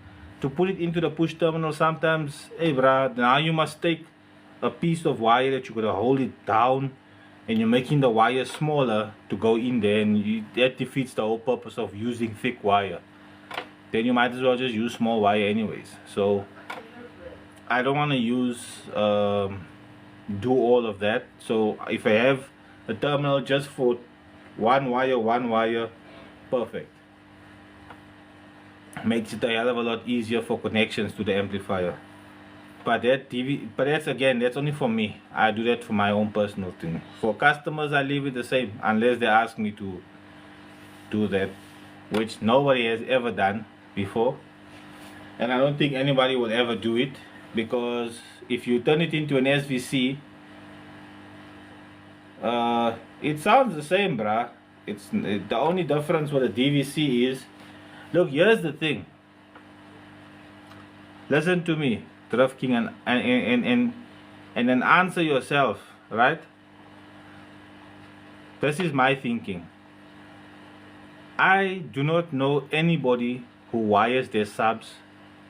to put it into the push terminal, sometimes, hey bruh, now you must take a piece of wire that you're gonna hold it down, and you're making the wire smaller to go in there, and that defeats the whole purpose of using thick wire. Then you might as well just use small wire anyways. So I don't want to use do all of that. So if I have a terminal just for one wire, perfect. Makes it a hell of a lot easier for connections to the amplifier. But that's again, that's only for me. I do that for my own personal thing. For customers, I leave it the same unless they ask me to do that, which nobody has ever done before, and I don't think anybody will ever do it, because if you turn it into an SVC, it sounds the same, bruh. The only difference with a DVC is, look, here's the thing. Listen to me, Draft King, and then answer yourself, right? This is my thinking. I do not know anybody who wires their subs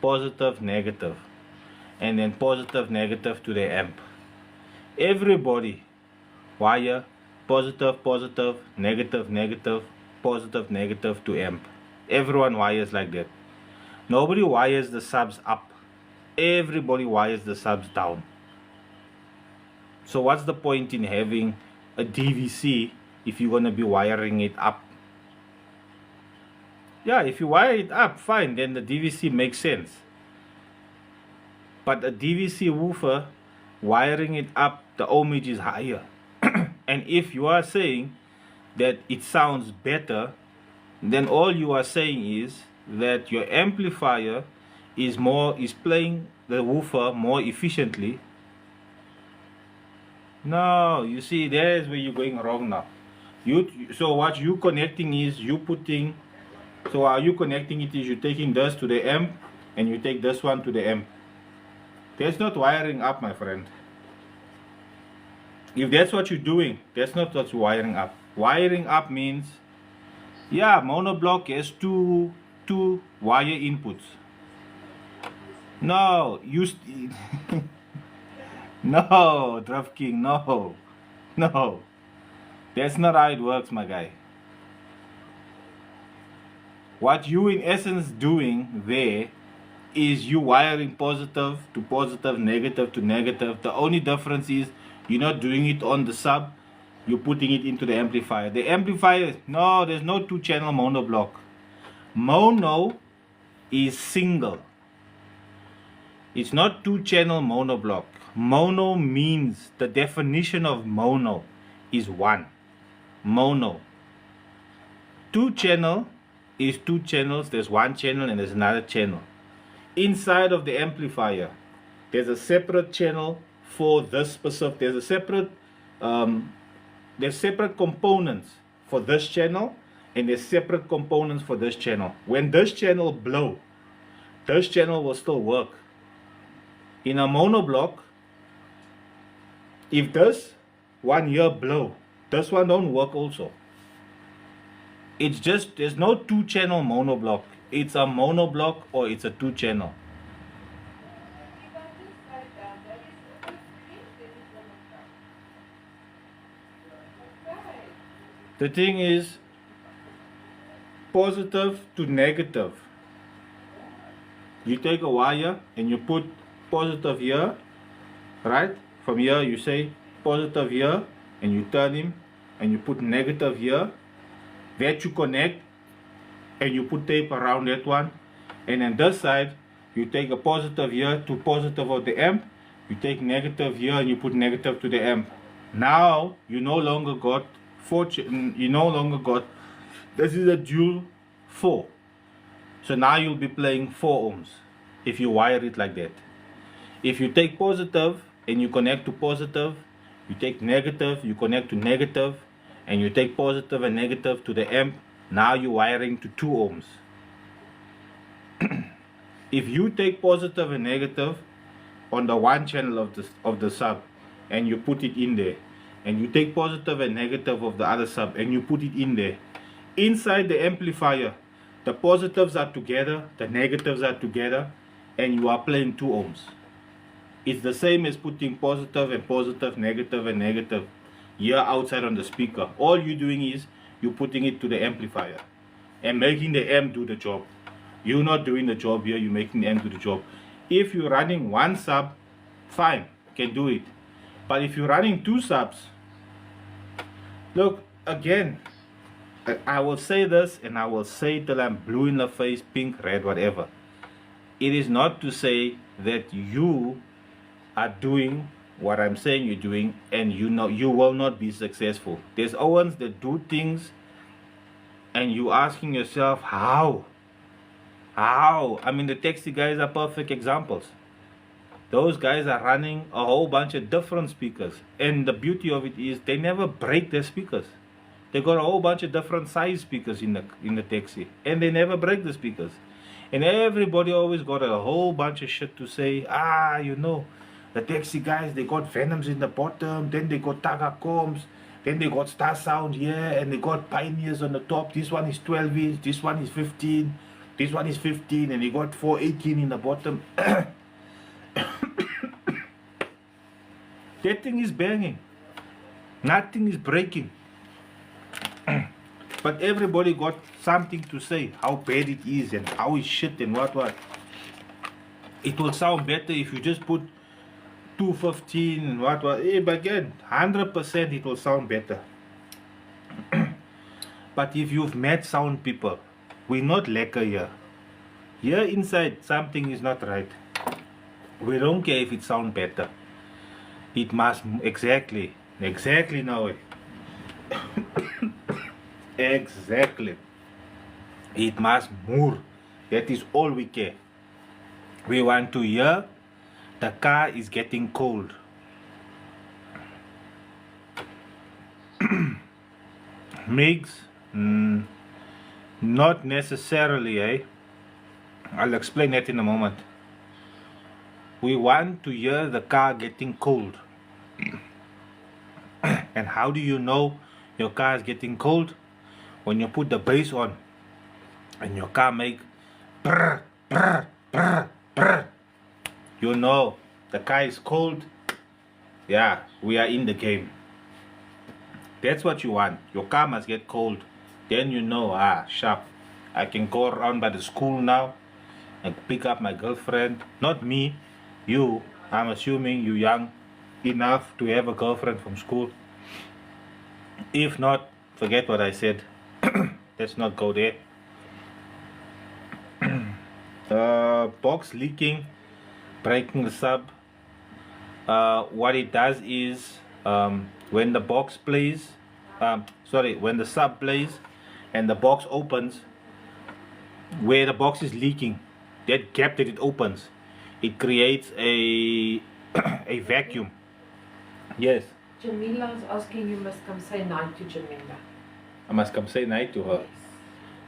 positive, negative, and then positive, negative to their amp. Everybody wire positive, positive, negative, negative, positive, negative to amp. Everyone wires like that. Nobody wires the subs up. Everybody wires the subs down. So what's the point in having a DVC if you're going to be wiring it up? Yeah, if you wire it up, fine, then the DVC makes sense. But a DVC woofer, wiring it up, the ohmage is higher. And if you are saying that it sounds better, then all you are saying is that your amplifier is playing the woofer more efficiently. No, you see, there's where you're going wrong now. So what you connecting is so how you connecting it is you're taking this to the amp and you take this one to the amp. That's not wiring up, my friend. If that's what you're doing, that's not what's wiring up. Wiring up means, yeah, monoblock has two wire inputs. No, no, Draft King, no. That's not how it works, my guy. What you in essence doing there is you wiring positive to positive, negative to negative. The only difference is you're not doing it on the sub, you're putting it into the amplifier. The amplifier, no, there's no 2-channel mono block. Mono is single. It's not 2-channel mono block. Mono means, the definition of mono is 1. Mono. 2-channel is 2 channels. There's 1 channel and there's another channel. Inside of the amplifier, there's a separate channel for this specific. There's separate components for this channel, and there's separate components for this channel. When this channel blow, this channel will still work. In a mono block, if this one here blow, this one don't work also. It's just, there's no 2-channel mono block. It's a mono block or it's a 2-channel. The thing is, positive to negative. You take a wire and you put positive here, right? From here you say positive here, and you turn him and you put negative here. That you connect and you put tape around that one, and on this side you take a positive here to positive of the amp, you take negative here and you put negative to the amp. Now you no longer got this is a dual 4, so now you'll be playing 4 ohms if you wire it like that. If you take positive and you connect to positive, you take negative, you connect to negative, and you take positive and negative to the amp, now you're wiring to 2 ohms. If you take positive and negative on the 1 channel of the sub and you put it in there, and you take positive and negative of the other sub and you put it in there, inside the amplifier, the positives are together, the negatives are together, and you are playing 2 ohms. It's the same as putting positive and positive, negative and negative here outside on the speaker. All you're doing is you're putting it to the amplifier and making the amp do the job. You're not doing the job here, you're making the amp do the job. If you're running 1 sub, fine, can do it. But if you're running 2 subs, Look, again, I will say this and I will say till I'm blue in the face, pink, red, whatever. It is not to say that you are doing what I'm saying you're doing and you know you will not be successful. There's ones that do things and you asking yourself how? How? I mean, the taxi guys are perfect examples. Those guys are running a whole bunch of different speakers, and the beauty of it is they never break their speakers. They got a whole bunch of different size speakers in the taxi, and they never break the speakers. And everybody always got a whole bunch of shit to say. You know, the taxi guys, they got Venoms in the bottom, then they got Tagacoms, then they got Star Sound here, and they got Pioneers on the top. This one is 12 inch, this one is 15, this one is 15, and they got 418 in the bottom. That thing is banging. Nothing is breaking. But everybody got something to say, how bad it is and how it's shit and what. It will sound better if you just put 215 and what. But again, 100% it will sound better. But if you've met sound people, we're not lacquer here. Here inside, something is not right. We don't care if it sounds better. It must, exactly now. Exactly. It must move. That is all we care. We want to hear the car is getting cold. Migs, not necessarily, I'll explain that in a moment. We want to hear the car getting cold. And how do you know your car is getting cold? When you put the bass on and your car make brr, brr, brr, brr. You know the car is cold. Yeah, we are in the game. That's what you want. Your car must get cold. Then you know, sharp. I can go around by the school now and pick up my girlfriend. Not me, you. I'm assuming you young enough to have a girlfriend from school. If not, forget what I said. Let's not go there. Box leaking, breaking the sub. What it does is when the box plays, when the sub plays and the box opens, where the box is leaking, that gap that it opens, it creates a a vacuum. Yes. Jamila is asking you must come say night to Jamila. I must come say night to her.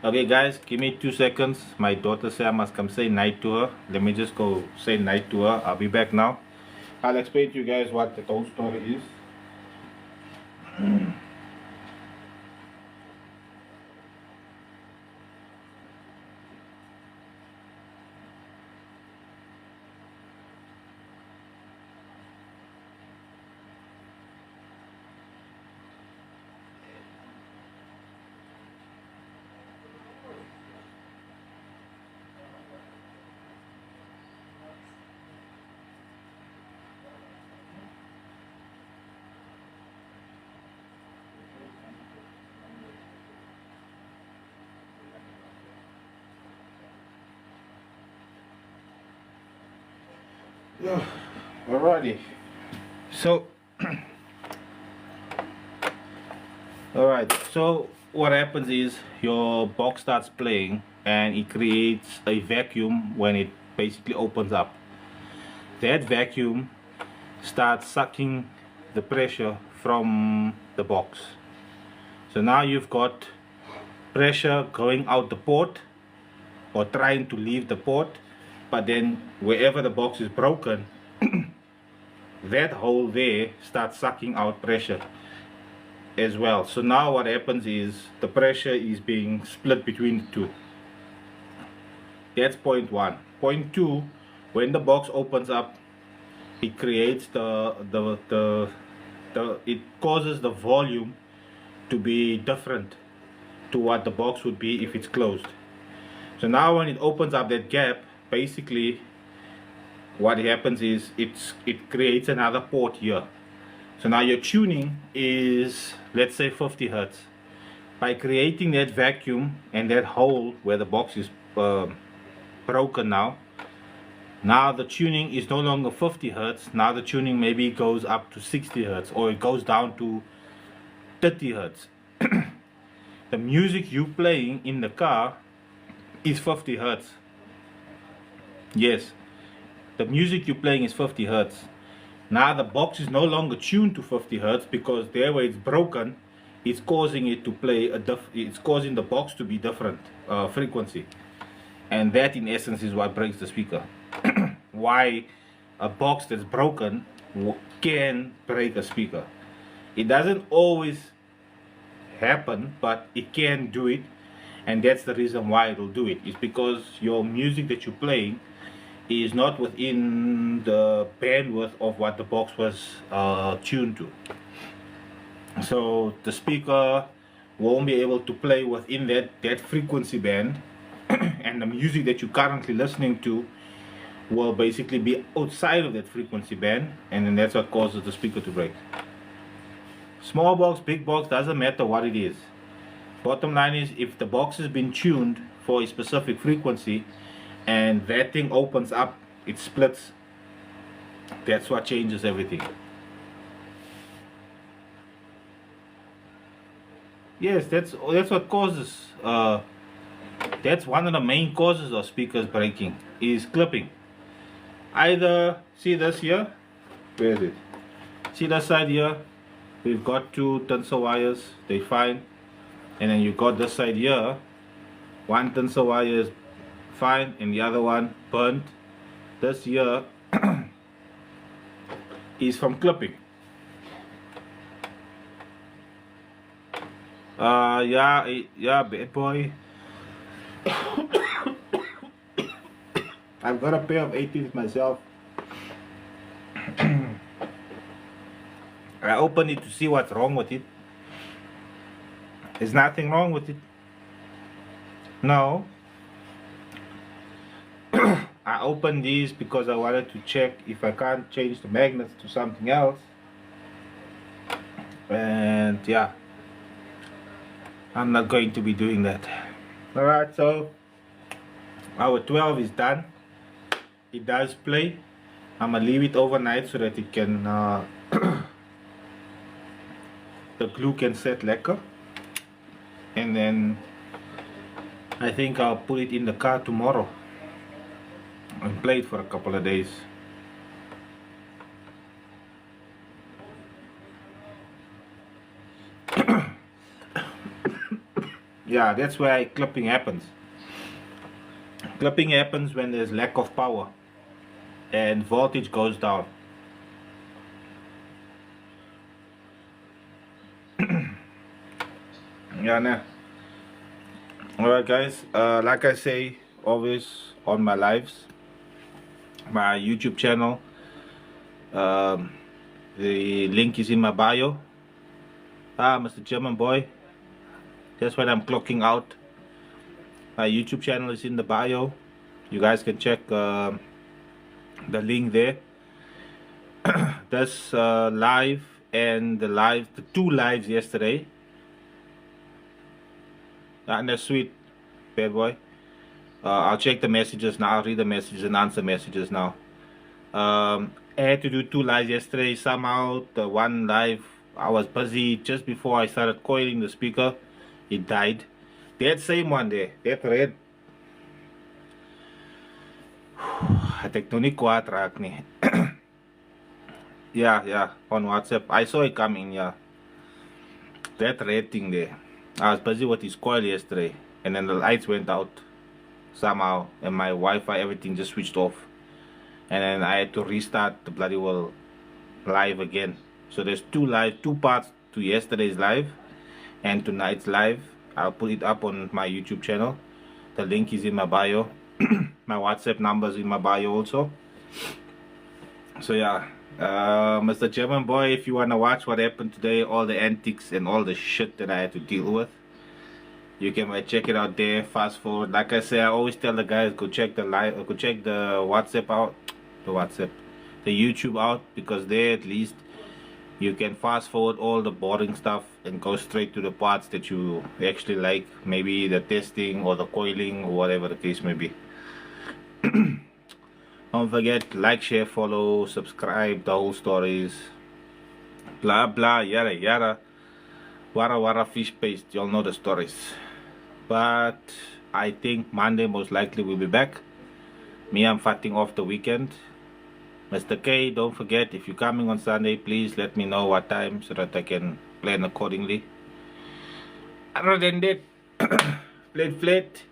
Okay guys, give me 2 seconds. My daughter said I must come say night to her. Let me just go say night to her. I'll be back now. I'll explain to you guys what the whole story is. Alrighty. So alright, so what happens is your box starts playing and it creates a vacuum when it basically opens up. That vacuum starts sucking the pressure from the box. So now you've got pressure going out the port or trying to leave the port, but then wherever the box is broken, that hole there starts sucking out pressure as well. So now what happens is the pressure is being split between the two. That's point one. Point two, when the box opens up, it creates it causes the volume to be different to what the box would be if it's closed. So now when it opens up that gap, basically what happens is it creates another port here. So now your tuning is, let's say, 50 hertz. By creating that vacuum and that hole where the box is broken now the tuning is no longer 50 hertz. Now the tuning maybe goes up to 60 hertz, or it goes down to 30 hertz. The music you playing in the car is 50 hertz. Yes, the music you're playing is 50 hertz. Now the box is no longer tuned to 50 hertz because there where it's broken, it's causing it to play it's causing the box to be different frequency, and that in essence is what breaks the speaker. Why a box that's broken can break a speaker. It doesn't always happen, but it can do it, and that's the reason why it'll do it. It's because your music that you're playing is not within the bandwidth of what the box was tuned to. So the speaker won't be able to play within that frequency band, and the music that you're currently listening to will basically be outside of that frequency band, and then that's what causes the speaker to break. Small box, big box, doesn't matter what it is. Bottom line is, if the box has been tuned for a specific frequency and that thing opens up, it splits, that's what changes everything. Yes, that's what causes that's one of the main causes of speakers breaking, is clipping. Either, see this here, where is it? See that side here, we've got two tinsel wires, they fine, and then you got this side here, one tinsel wire is fine and the other one burnt. This here is from clipping. Yeah, bad boy. I've got a pair of 18s myself. I opened it to see what's wrong with it. There's nothing wrong with it. No. I opened these because I wanted to check if I can't change the magnets to something else. And yeah, I'm not going to be doing that. Alright, so our 12 is done. It does play. I'm gonna leave it overnight so that it can the glue can set lekker, and then I think I'll put it in the car tomorrow and play it for a couple of days. Yeah, that's why clipping happens. Clipping happens when there's lack of power and voltage goes down. Yeah, nah. Alright guys, like I say always on my lives, my YouTube channel, the link is in my bio. Mr. German boy, that's when I'm clocking out. My YouTube channel is in the bio. You guys can check the link there. This live and the two lives yesterday. And that's sweet, bad boy. I'll check the messages now. I'll read the messages and answer messages now. I had to do two lives yesterday. Somehow the one live, I was busy just before I started coiling the speaker. It died. That same one there, that red. Had ek nog nie kwaad raak nie. Yeah, on WhatsApp. I saw it coming, yeah. That red thing there. I was busy with his coil yesterday, and then the lights went out somehow, and my Wi-Fi, everything just switched off, and then I had to restart the bloody well live again. So there's two parts to yesterday's live and tonight's live. I'll put it up on my YouTube channel. The link is in my bio. My WhatsApp number is in my bio also. So yeah, Mr. German boy, if you wanna watch what happened today, all the antics and all the shit that I had to deal with, you can check it out there. Fast forward. Like I say, I always tell the guys, go check the live, go check the WhatsApp out, the YouTube out, because there at least You can fast forward all the boring stuff and go straight to the parts that you actually like, maybe the testing or the coiling or whatever the case may be. Don't forget, like, share, follow, subscribe, the whole stories, blah blah, yada yada, wara wara, fish paste, you'll know the stories. But I think Monday most likely we'll be back. Me, I'm fighting off the weekend. Mr. K, don't forget, if you're coming on Sunday, please let me know what time so that I can plan accordingly. Other than that, flat,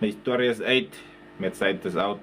my story is 8. Met side is out.